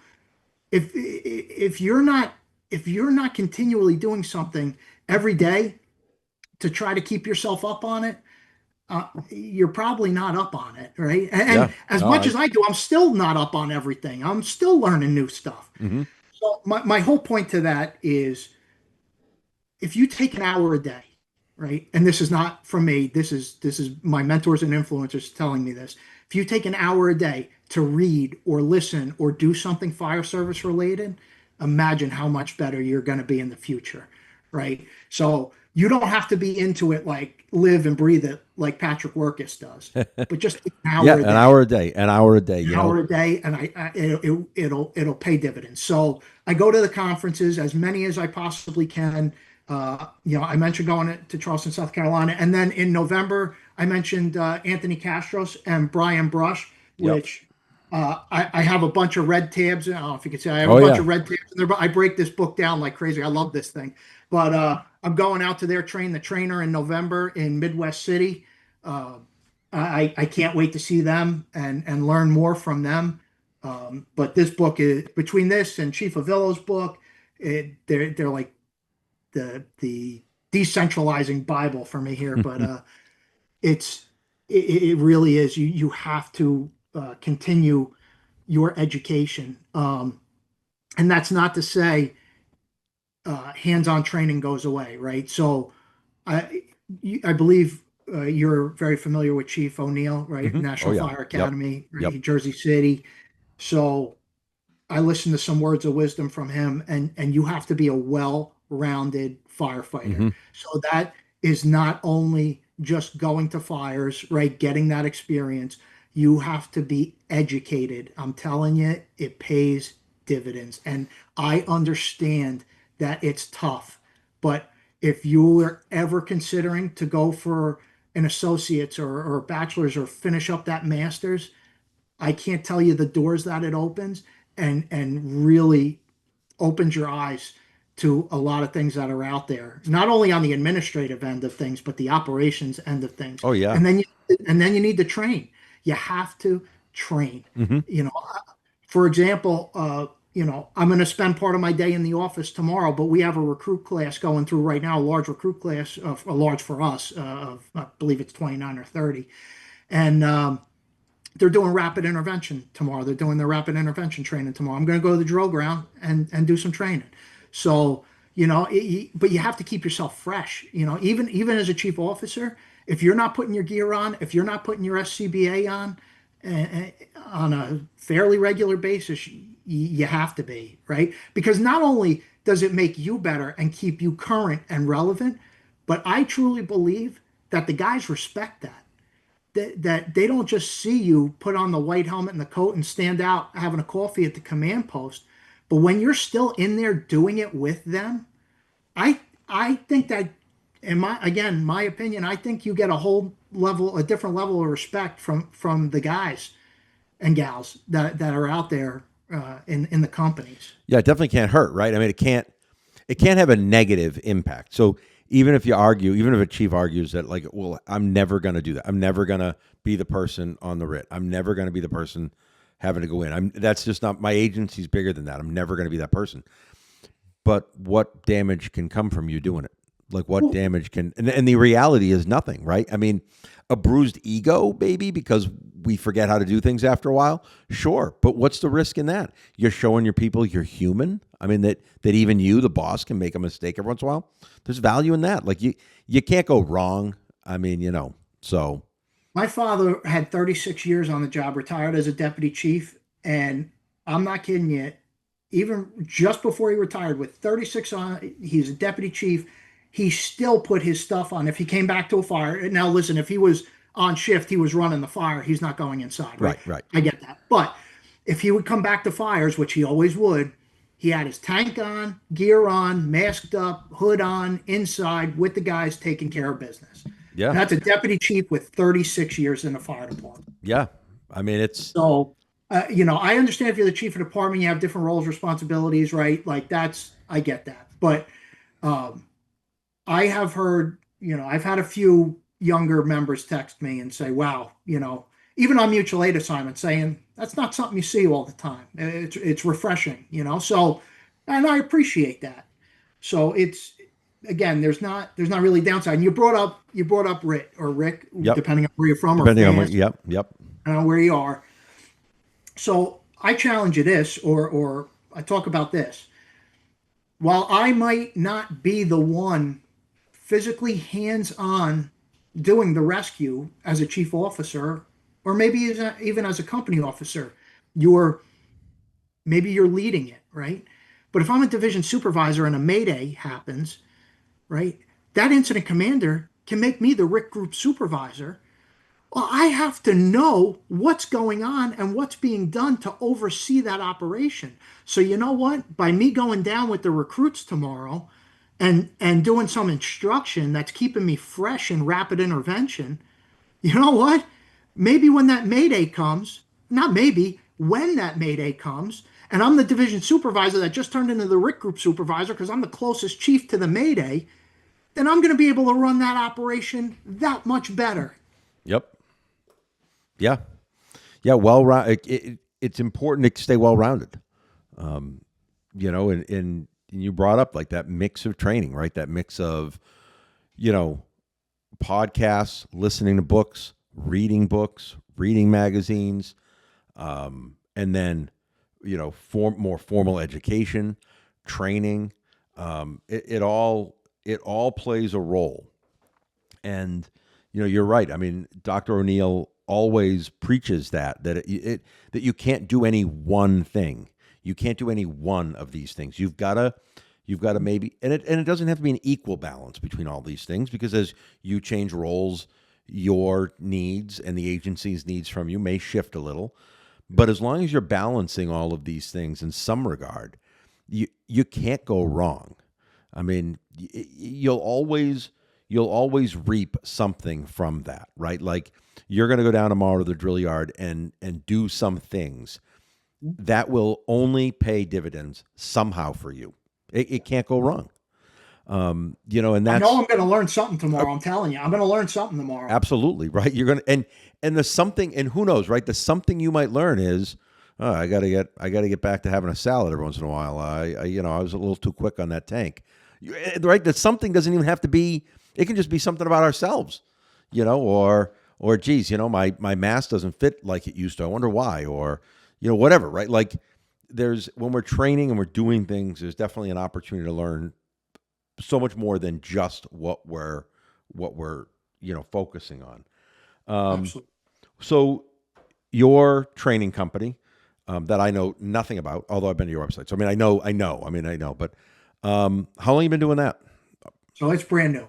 If you're not continually doing something every day to try to keep yourself up on it, you're probably not up on it, right? And Yeah. as No, much I. as I do, I'm still not up on everything. I'm still learning new stuff. Hmm. So my whole point to that is if you take an hour a day, right? And this is not from me. This is my mentors and influencers telling me this. If you take an hour a day to read or listen or do something fire service related, imagine how much better you're going to be in the future, right? So you don't have to be into it like live and breathe it like Patrick Wirkus does, but just an Yeah, hour a an day, hour a day, an hour a day. an hour a day, and it'll pay dividends. So I go to the conferences as many as I possibly can. I mentioned going to Charleston, South Carolina, and then in November I mentioned Anthony Castros and Brian Brush, Yep. which I have a bunch of red tabs. I don't know if you can say I have a Oh bunch yeah. of red tabs in there, but I break this book down like crazy. I love this thing, but I'm going out to their train the trainer in November in Midwest City. Uh, I can't wait to see them and learn more from them. But this book is between this and Chief Avillo's book, they're like the decentralizing Bible for me here. But it's it really is. You have to continue your education, and that's not to say hands-on training goes away, right? So I believe you're very familiar with Chief O'Neill, right? Oh National yeah. Fire Yep. Academy, Yep. right? Jersey City. So I listened to some words of wisdom from him, and you have to be a well-rounded firefighter. hmm So that is not only just going to fires, right? Getting that experience. You have to be educated. I'm telling you, it pays dividends. And I understand that it's tough, but if you are ever considering to go for an associate's or a bachelor's or finish up that master's, I can't tell you the doors that it opens and really opens your eyes to a lot of things that are out there. Not only on the administrative end of things, but the operations end of things. Oh yeah. And then you need to train. You have to train. hmm You know, for example, I'm going to spend part of my day in the office tomorrow, but we have a recruit class going through right now, a large recruit class, a large for us, of I believe it's 29 or 30. And they're doing rapid intervention tomorrow. They're doing their rapid intervention training tomorrow. I'm going to go to the drill ground and do some training. So, but you have to keep yourself fresh. Even as a chief officer, if you're not putting your gear on, if you're not putting your SCBA on a fairly regular basis, you have to be, right? Because not only does it make you better and keep you current and relevant, but I truly believe that the guys respect that they don't just see you put on the white helmet and the coat and stand out having a coffee at the command post, but when you're still in there doing it with them, I think that, in my opinion, I think you get a different level of respect from the guys and gals that are out there in the companies. Yeah, it definitely can't hurt, right? I mean, it can't have a negative impact. So even if you argue, even if a chief argues that, like, well, I'm never going to do that. I'm never going to be the person on the writ. I'm never going to be the person having to go in. That's just not, my agency's bigger than that. I'm never going to be that person. But what damage can come from you doing it? Like, what Well, damage can, and the reality is nothing, right? I mean, a bruised ego, maybe, because we forget how to do things after a while. Sure. But what's the risk in that? You're showing your people you're human. I mean, that even you, the boss, can make a mistake every once in a while. There's value in that. Like, you can't go wrong. I mean, so. my father had 36 years on the job, retired as a deputy chief, and I'm not kidding you. Even just before he retired, with 36 on, he's a deputy chief. He still put his stuff on. If he came back to a fire, now listen, if he was on shift, he was running the fire. He's not going inside, right? Right, right. I get that. But if he would come back to fires, which he always would, he had his tank on, gear on, masked up, hood on, inside with the guys taking care of business. Yeah. And that's a deputy chief with 36 years in the fire department. Yeah. I mean, it's, So, I understand if you're the chief of department, you have different roles, responsibilities, right? Like I get that. But I have heard, I've had a few younger members text me and say, wow, even on mutual aid assignments, saying that's not something you see all the time. It's refreshing, So, and I appreciate that. So it's, again, there's not really downside. And you brought up Rick, yep. depending on where you're from, or Depending on what, fans, yep, yep. depending on where you are. So I challenge you this, or I talk about this. While I might not be the one physically hands-on doing the rescue as a chief officer, or maybe even as a company officer, you're maybe you're leading it, right? But if I'm a division supervisor and a mayday happens, right, that incident commander can make me the RIC group supervisor. Well, I have to know what's going on and what's being done to oversee that operation. So you know what? By me going down with the recruits tomorrow and doing some instruction that's keeping me fresh in rapid intervention, you know what? Maybe when that mayday comes, not maybe, when that mayday comes, and I'm the division supervisor that just turned into the RIC group supervisor because I'm the closest chief to the mayday, then I'm going to be able to run that operation that much better. Yep. Yeah. Yeah. It's important to stay well rounded. And you brought up like that mix of training, right? That mix of, podcasts, listening to books, reading magazines, and then, more formal education, training. It all plays a role. And you're right. I mean, Dr. O'Neill always preaches that you can't do any one thing. You can't do any one of these things. You've got to maybe, and it doesn't have to be an equal balance between all these things, because as you change roles, your needs and the agency's needs from you may shift a little. But as long as you're balancing all of these things in some regard, you can't go wrong. I mean, you'll always reap something from that, right? Like, you're going to go down tomorrow to the drill yard and do some things that will only pay dividends somehow for you. It can't go wrong. And I that's know I'm going to learn something tomorrow. I'm telling you, I'm going to learn something tomorrow. absolutely right. You're going to, and there's something, and who knows, right? The something you might learn is, oh, I got to get back to having a salad every once in a while. I was a little too quick on that tank. Right? That something doesn't even have to be. It can just be something about ourselves, or geez, my mask doesn't fit like it used to. I wonder why, or whatever, right? Like, when we're training and we're doing things, there's definitely an opportunity to learn so much more than just what we're focusing on. Absolutely. So your training company, that I know nothing about, although I've been to your website. So I mean, I know, but how long you been doing that? So it's brand new.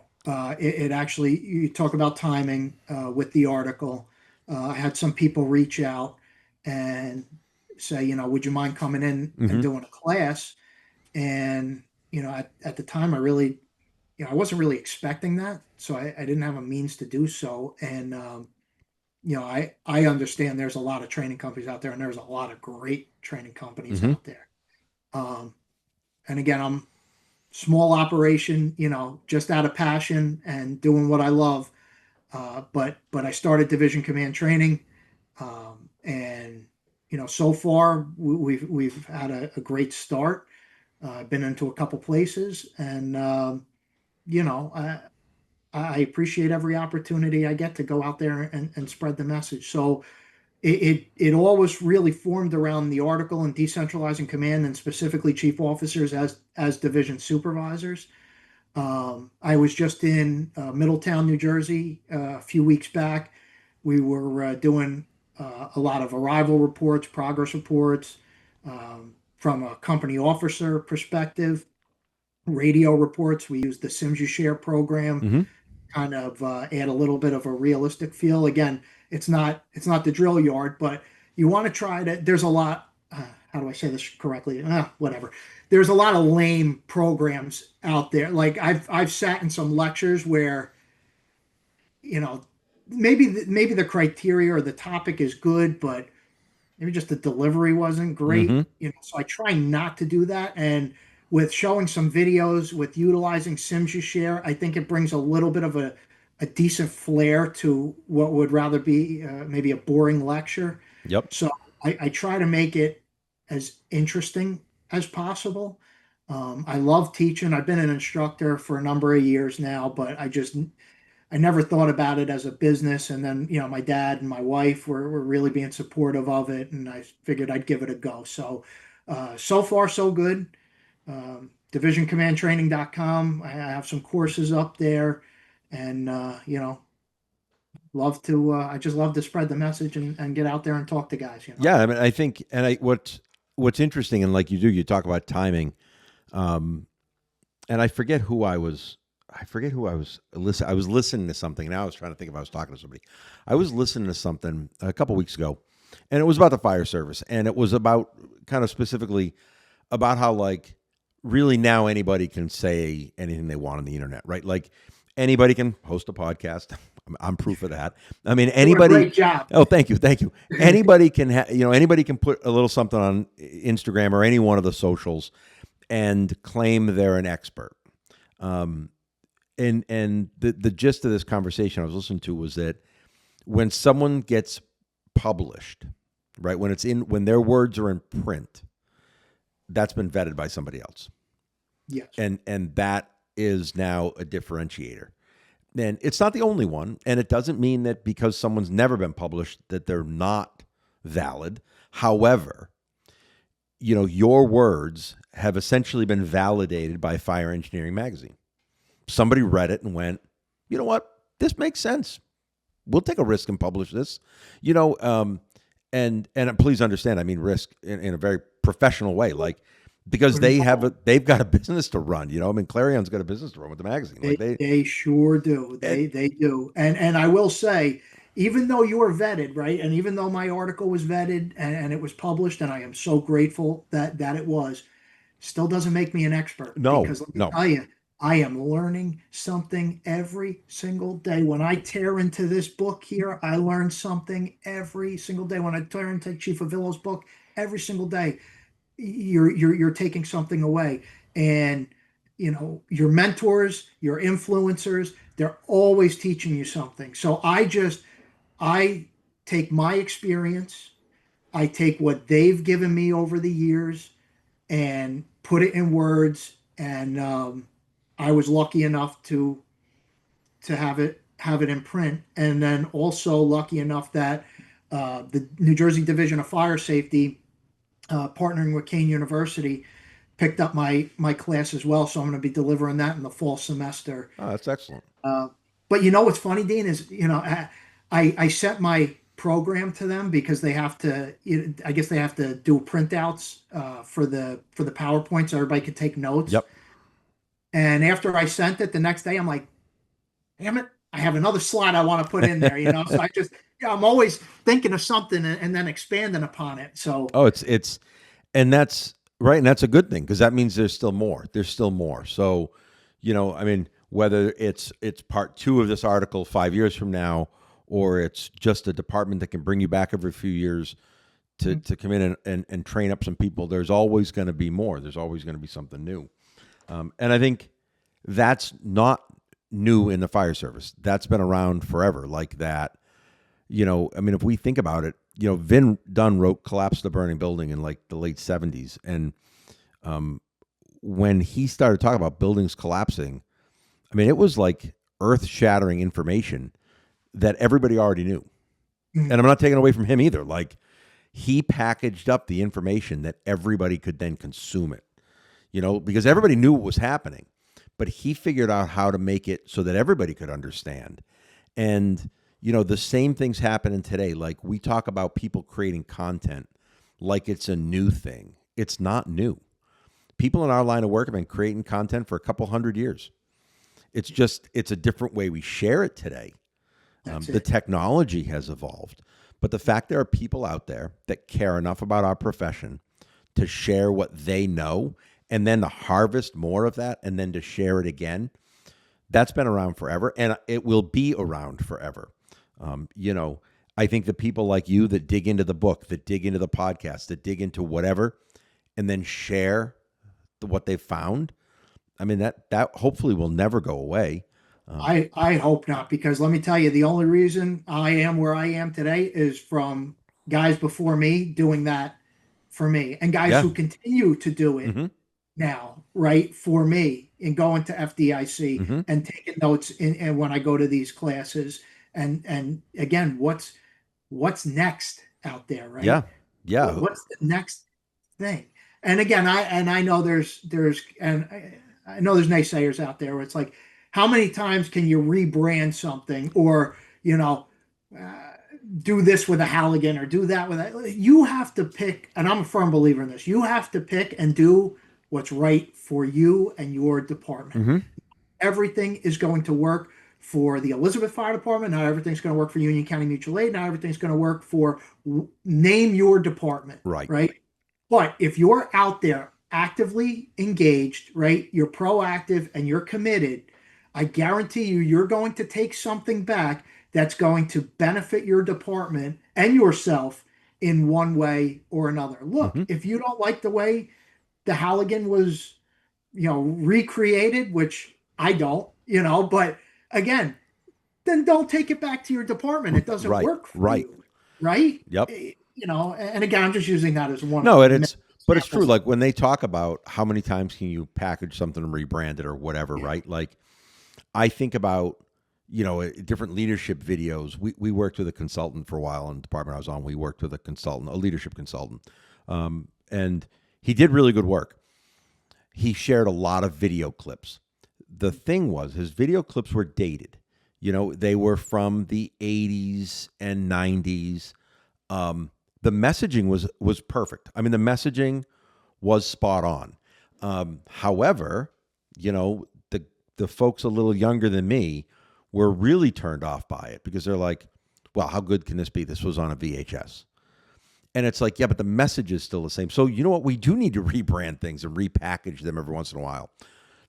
It actually, you talk about timing with the article. I had some people reach out and say, would you mind coming in and doing a class? And, at the time, I really, I wasn't really expecting that. So I didn't have a means to do so. And, I understand there's a lot of training companies out there, and there's a lot of great training companies Mm-hmm. out there. And again, I'm small operation, just out of passion and doing what I love. But I started Division Command Training, and so far we've had a great start. I've been into a couple places, and I appreciate every opportunity I get to go out there and spread the message. So it all was really formed around the article and decentralizing command, and specifically chief officers as division supervisors. I was just in Middletown, New Jersey, a few weeks back. We were doing a lot of arrival reports, progress reports, from a company officer perspective, radio reports. We used the Sims You Share program, Mm-hmm. kind of add a little bit of a realistic feel. Again, it's not the drill yard, but you want to try to. There's a lot. How do I say this correctly? Whatever. There's a lot of lame programs out there. Like, I've sat in some lectures where, you know, maybe the criteria or the topic is good, but maybe just the delivery wasn't Mm-hmm. great. So I try not to do that. And with showing some videos with utilizing Sims You Share, I think it brings a little bit of a decent flair to what would rather be maybe a boring lecture. Yep. So I try to make it as interesting as possible. I love teaching. I've been an instructor for a number of years now, but I never thought about it as a business. And then, my dad and my wife were really being supportive of it, and I figured I'd give it a go. So, so far, so good. Divisioncommandtraining.com. I have some courses up there, and, I just love to spread the message and get out there and talk to guys. Yeah, I mean, I think, and what's interesting, and like you talk about timing, and I forget who I was. I forget who I was listening. I was listening to something, and I was trying to think if I was talking to somebody. I was listening to something a couple weeks ago, and it was about the fire service, and it was about kind of specifically about how, like, really now anybody can say anything they want on the internet, right? Like, anybody can host a podcast. I'm proof of that. I mean, Doing a anybody. great job. Oh, thank you. Anybody can, anybody can put a little something on Instagram or any one of the socials and claim they're an expert. And the gist of this conversation I was listening to was that when someone gets published, right, when their words are in print, that's been vetted by somebody else. Yes. And that is now a differentiator. And it's not the only one, and it doesn't mean that because someone's never been published that they're not valid. However, your words have essentially been validated by Fire Engineering Magazine. Somebody read it and went, you know what? this makes sense. We'll take a risk and publish this, you know. And please understand, I mean risk in a very professional way, like because they've got a business to run, you know. I mean, Clarion's got a business to run with the magazine. They sure do. They do. And I will say, even though you were vetted, right, and even though my article was vetted and it was published, and I am so grateful that it was, still doesn't make me an expert. No, Because let me no. tell you, I am learning something every single day. When I tear into this book here, I learn something every single day. When I tear into Chief Avillo's book, every single day, you're taking something away. And you know, your mentors, your influencers, they're always teaching you something. So I take my experience, I take what they've given me over the years and put it in words. And I was lucky enough to have it in print, and then also lucky enough that the New Jersey Division of Fire Safety, partnering with Kane University, picked up my class as well. So I'm going to be delivering that in the fall semester. Oh, that's excellent. But you know what's funny, Dean, is I sent my program to them because they have to. I guess they have to do printouts for the PowerPoint so everybody could take notes. Yep. And after I sent it the next day, I'm like, damn it, I have another slide I want to put in there. You know, so I'm always thinking of something and then expanding upon it. So it's and that's right, and that's a good thing because that means there's still more. There's still more. So, you know, I mean, whether it's part 2 of this article 5 years from now, or it's just a department that can bring you back every few years to come in and train up some people, there's always going to be more. There's always going to be something new. And I think that's not new in the fire service. That's been around forever like that. You know, I mean, if we think about it, you know, Vin Dunn wrote Collapse the Burning Building in like the late 70s. And when he started talking about buildings collapsing, I mean, it was like earth-shattering information that everybody already knew. And I'm not taking away from him either. Like, he packaged up the information that everybody could then consume it, you know, because everybody knew what was happening. But he figured out how to make it so that everybody could understand. And, you know, the same thing's happening today. Like, we talk about people creating content like it's a new thing. It's not new. People in our line of work have been creating content for a couple hundred years. It's just, it's a different way we share it today. The technology has evolved. But the fact there are people out there that care enough about our profession to share what they know and then to harvest more of that and then to share it again, that's been around forever, and it will be around forever. You know, I think the people like you that dig into the book, that dig into the podcast, that dig into whatever, and then share what they've found, I mean, that hopefully will never go away. I hope not, because let me tell you, the only reason I am where I am today is from guys before me doing that for me, and guys who continue to do it now, right, for me, and going to FDIC and taking notes and when I go to these classes, and again, what's next out there, right? Yeah. What's the next thing? And again, I know there's I know there's naysayers out there where it's like, how many times can you rebrand something, or, you know, do this with a Halligan or do that with that? You have to pick, and I'm a firm believer in this. You have to pick and do what's right for you and your department. Everything is going to work for the Elizabeth Fire Department. Not everything's going to work for Union County Mutual Aid. Not everything's going to work for name your department. Right. But if you're out there actively engaged, right, you're proactive and you're committed, I guarantee you're going to take something back that's going to benefit your department and yourself in one way or another. Look, if you don't like the way the Halligan was, you know, recreated, which I don't, you know, but again, then don't take it back to your department. It doesn't work for you, right? Yep. You know, and again, I'm just using that as one. No, but it's true. Like, when they talk about how many times can you package something and rebrand it or whatever, right? Like, I think about, you know, different leadership videos. We worked with a consultant for a while in the department I was on. We worked with a leadership consultant, and he did really good work. He shared a lot of video clips. The thing was, his video clips were dated. They were from the 80s and 90s. The messaging was perfect. I mean, the messaging was spot on. However, the folks a little younger than me were really turned off by it because they're like, well, how good can this be? This was on a VHS. And it's like, yeah, but the message is still the same. So you know what? We do need to rebrand things and repackage them every once in a while.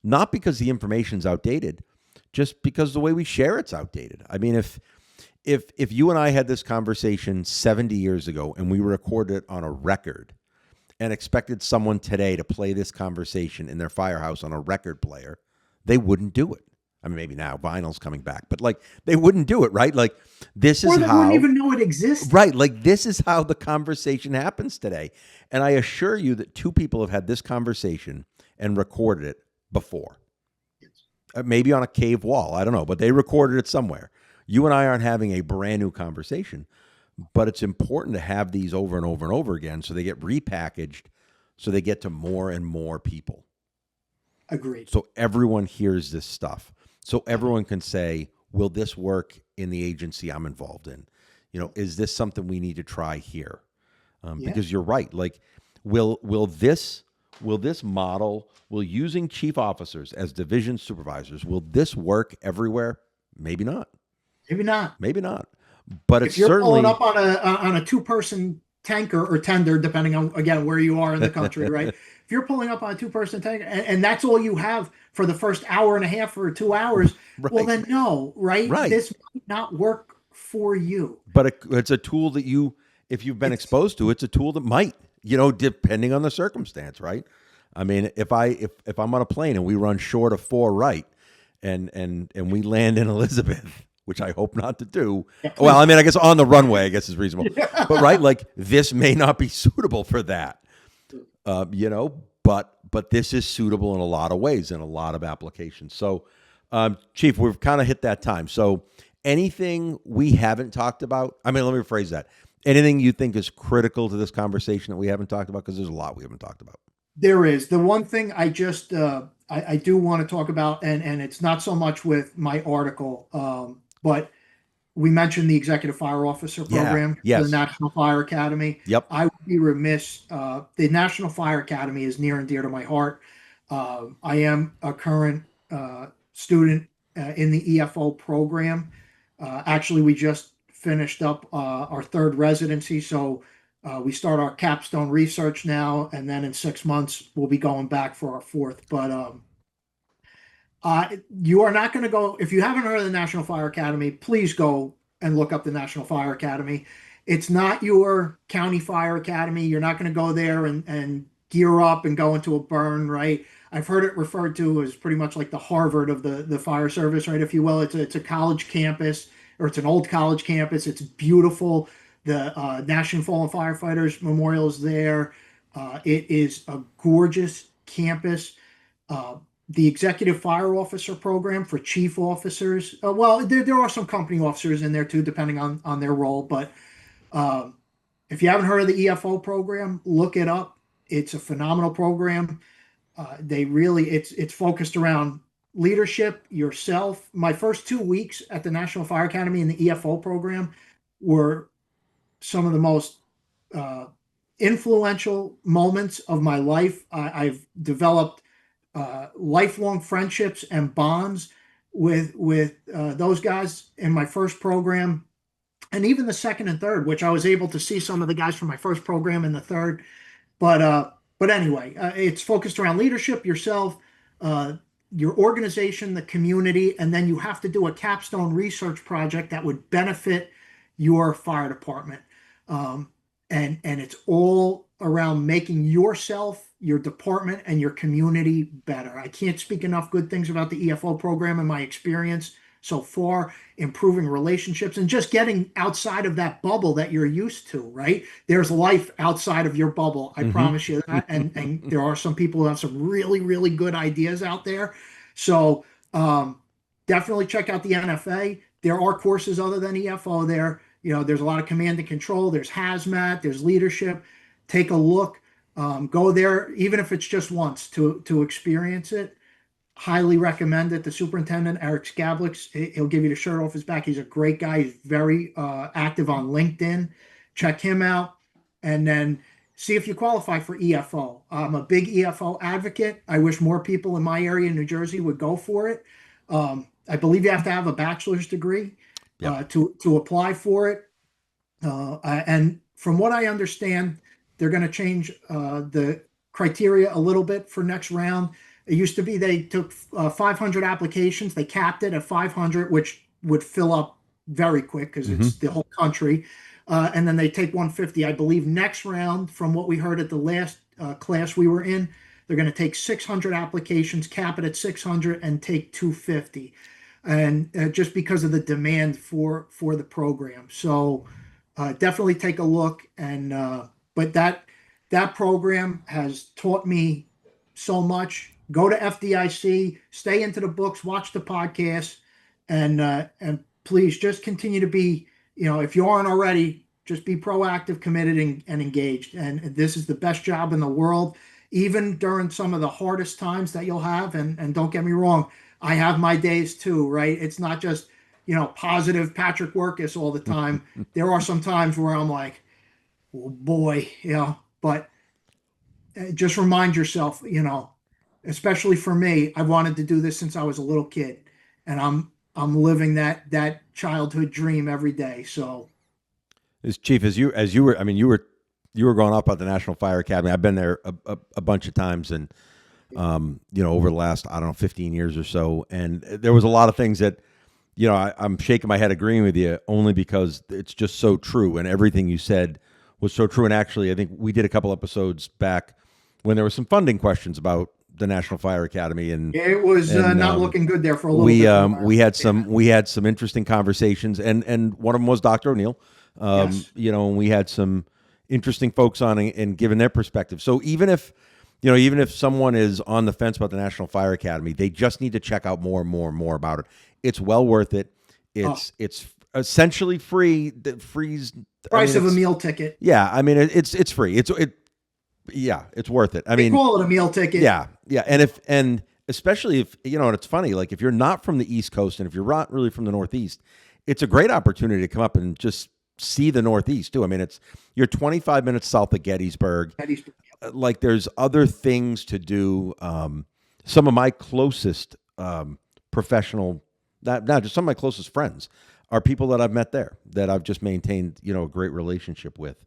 Not because the information's outdated, just because the way we share it's outdated. I mean, if you and I had this conversation 70 years ago and we recorded it on a record and expected someone today to play this conversation in their firehouse on a record player, they wouldn't do it. I mean, maybe now vinyl's coming back, but like they wouldn't do it, right? Like this is Or they how, wouldn't even know it exists. right? Like this is how the conversation happens today. And I assure you that two people have had this conversation and recorded it before. Maybe on a cave wall, I don't know, but they recorded it somewhere. You and I aren't having a brand new conversation, but it's important to have these over and over and over again so they get repackaged, so they get to more and more people. Agreed. So everyone hears this stuff. So everyone can say, will this work in the agency I'm involved in? Is this something we need to try here? Because you're right. Like, will this model, will using chief officers as division supervisors, will this work everywhere? Maybe not. Maybe not. Maybe not. But If it's you're certainly pulling up on a 2-person tanker or tender, depending on again where you are in the country, right? If you're pulling up on a 2-person tanker and that's all you have for the first hour and a half or 2 hours, right. Well then no, right? Right. This might not work for you. But it's a tool that if you've been exposed to, it's a tool that might, depending on the circumstance, right? I mean, if I'm on a plane and we run short of 4 right and we land in Elizabeth, which I hope not to do. Yeah, well, I mean, I guess on the runway, I guess is reasonable. Yeah. But right, like this may not be suitable for that, but this is suitable in a lot of ways, in a lot of applications. So, Chief, we've kind of hit that time. So anything we haven't talked about, I mean, let me rephrase that. Anything you think is critical to this conversation that we haven't talked about? Because there's a lot we haven't talked about. There is. The one thing I just, I do want to talk about, and it's not so much with my article, but we mentioned the Executive Fire Officer Program for the National Fire Academy. Yep. I would be remiss. The National Fire Academy is near and dear to my heart. I am a current student in the EFO program. Actually, we just finished up our 3rd residency, so we start our capstone research now, and then in 6 months, we'll be going back for our 4th. But you are not going to go, if you haven't heard of the National Fire Academy, please go and look up the National Fire Academy. It's not your county fire academy. You're not going to go there and gear up and go into a burn, right? I've heard it referred to as pretty much like the Harvard of the fire service, right? If you will, it's a college campus, or it's an old college campus. It's beautiful. The National Fallen Firefighters Memorial is there. It is a gorgeous campus. The Executive Fire Officer Program for chief officers. Well, there are some company officers in there too, depending on their role. But if you haven't heard of the EFO program, look it up. It's a phenomenal program. It's focused around leadership, yourself. My first 2 weeks at the National Fire Academy in the EFO program were some of the most influential moments of my life. I've developed lifelong friendships and bonds with those guys in my first program, and even the 2nd and 3rd, which I was able to see some of the guys from my first program in the 3rd. But anyway, it's focused around leadership, yourself, your organization, the community, and then you have to do a capstone research project that would benefit your fire department. And it's all around making yourself, your department, and your community better. I can't speak enough good things about the EFO program and my experience so far, improving relationships and just getting outside of that bubble that you're used to, right? There's life outside of your bubble. I promise you that. And there are some people who have some really, really good ideas out there. So definitely check out the NFA. There are courses other than EFO there. There's a lot of command and control. There's hazmat. There's leadership. Take a look. Go there, even if it's just once to experience it. highly recommend it. The superintendent, Eric Skablix, he'll give you the shirt off his back. He's a great guy. He's very active on LinkedIn. Check him out, and then see if you qualify for EFO. I'm a big EFO advocate. I wish more people in my area in New Jersey would go for it. I believe you have to have a bachelor's degree to apply for it. And from what I understand, they're going to change the criteria a little bit for next round. It used to be they took 500 applications. They capped it at 500, which would fill up very quick because it's the whole country. And then they take 150. I believe next round, from what we heard at the last class we were in, they're going to take 600 applications, cap it at 600, and take 250. And just because of the demand for the program. So definitely take a look. And but that program has taught me so much. Go to FDIC, stay into the books, watch the podcasts, and please just continue to be, if you aren't already, just be proactive, committed, and engaged. And this is the best job in the world, even during some of the hardest times that you'll have. And don't get me wrong, I have my days too, right? It's not just, positive Patrick Wirkus all the time. There are some times where I'm like, oh boy, but just remind yourself, especially for me, I wanted to do this since I was a little kid, and I'm living that childhood dream every day. So, Chief, as you were, I mean, you were growing up at the National Fire Academy. I've been there a bunch of times, and over the last 15 years or so, and there was a lot of things that, I'm shaking my head agreeing with you only because it's just so true, and everything you said was so true. And actually, I think we did a couple episodes back when there were some funding questions about the National Fire Academy, and it was not looking good there for a little bit. We had some interesting conversations, and one of them was Dr. O'Neill. Yes. And we had some interesting folks on and giving their perspective. So even if someone is on the fence about the National Fire Academy, they just need to check out more and more and more about it. It's well worth it. It's essentially free. The price of a meal ticket. Yeah, I mean it's free. It's worth it. They call it a meal ticket. Yeah, and especially if and it's funny, like if you're not from the East Coast and if you're not really from the Northeast, it's a great opportunity to come up and just see the Northeast too. I mean, you're 25 minutes south of Gettysburg. Like there's other things to do. Some of my closest professional, not just some of my closest friends, are people that I've met there that I've just maintained a great relationship with,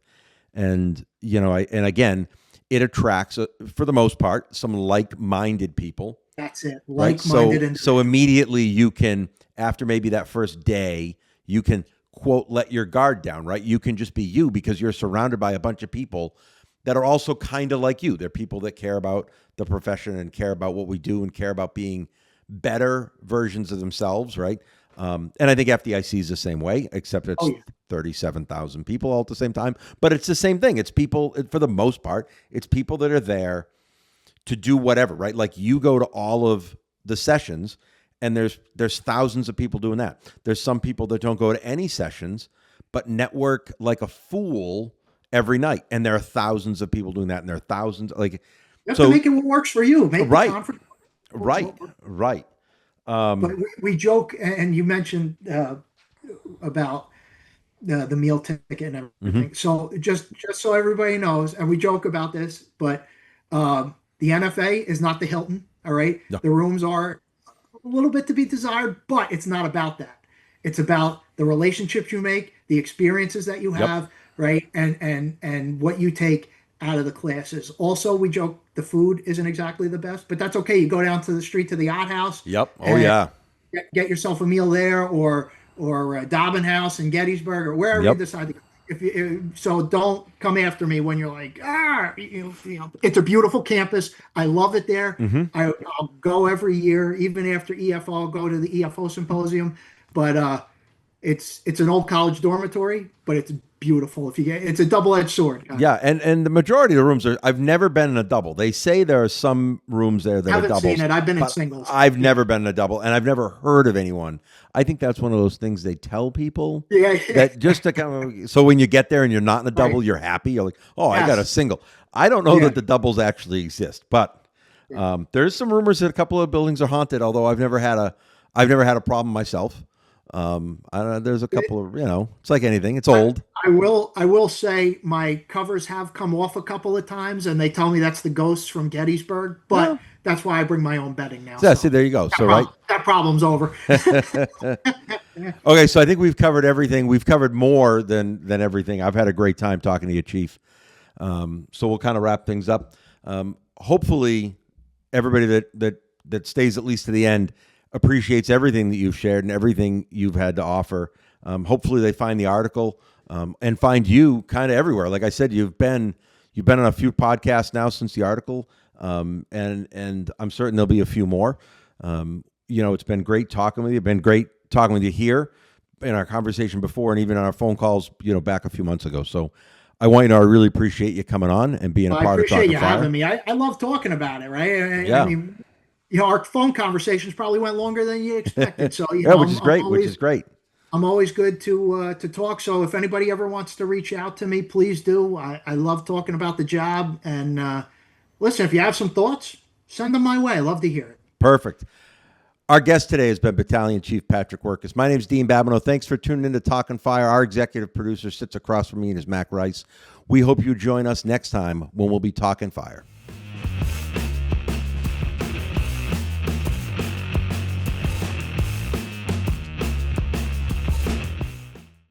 and and again, it attracts for the most part some like-minded people. That's it, like-minded. Right? So immediately you can, after maybe that first day, you can quote let your guard down, right? You can just be you because you're surrounded by a bunch of people that are also kind of like you. They're people that care about the profession and care about what we do and care about being better versions of themselves, right? And I think FDIC is the same way, except it's 37,000 people all at the same time. But it's the same thing. It's people, for the most part, it's people that are there to do whatever, right? Like you go to all of the sessions, and there's thousands of people doing that. There's some people that don't go to any sessions, but network like a fool every night. And there are thousands of people doing that, and there are thousands you have to make it what works for you. Make right, the conference right. But we joke, and you mentioned about the meal ticket and everything. Mm-hmm. So just so everybody knows, and we joke about this, but the NFA is not the Hilton. All right, no. The rooms are a little bit to be desired, but it's not about that. It's about the relationships you make, the experiences that you have, right, and what you take out of the classes. Also, we joke the food isn't exactly the best, but that's okay. You go down to the street to the Odd House. Yep. Oh yeah. Get yourself a meal there, or Dobbin House in Gettysburg, or wherever you decide to go. So don't come after me when you're like, it's a beautiful campus. I love it there. Mm-hmm. I'll go every year, even after EFO. I'll go to the EFO symposium, but it's an old college dormitory, but it's beautiful. It's a double-edged sword. Yeah, and the majority of the rooms I've never been in a double. They say there are some rooms there that are doubles. I haven't seen it. I've been in singles. I've never been in a double, and I've never heard of anyone. I think that's one of those things they tell people. Yeah. That just to kind of, so when you get there and you're not in a double, you're happy. You're like, I got a single. I don't know that the doubles actually exist, but There's some rumors that a couple of buildings are haunted, although I've never had a problem myself. I don't know, there's a couple of, it's like anything. It's old. I will say my covers have come off a couple of times, and they tell me that's the ghosts from Gettysburg. But No. that's why I bring my own bedding now. Yeah, see, there you go. So right. That problem's over. Okay, so I think we've covered everything. We've covered more than everything. I've had a great time talking to you, Chief. So we'll kind of wrap things up. Hopefully, everybody that stays at least to the end appreciates everything that you've shared and everything you've had to offer. Hopefully, they find the article and find you kind of everywhere. Like I said, you've been on a few podcasts now since the article, and I'm certain there'll be a few more. It's been great talking with you. Been great talking with you here in our conversation before, and even on our phone calls, back a few months ago. So I want you to know I really appreciate you coming on and being a part of Talkin' Fire. I appreciate you having me. I love talking about it, right? Yeah. I mean, our phone conversations probably went longer than you expected. So, which is great. I'm always good to talk. So if anybody ever wants to reach out to me, please do. I love talking about the job. And listen, if you have some thoughts, send them my way. I love to hear it. Perfect. Our guest today has been Battalion Chief Patrick Wirkus. My name is Dean Babineau. Thanks for tuning in to Talkin' Fire. Our executive producer sits across from me and is Mac Rice. We hope you join us next time when we'll be Talkin' Fire.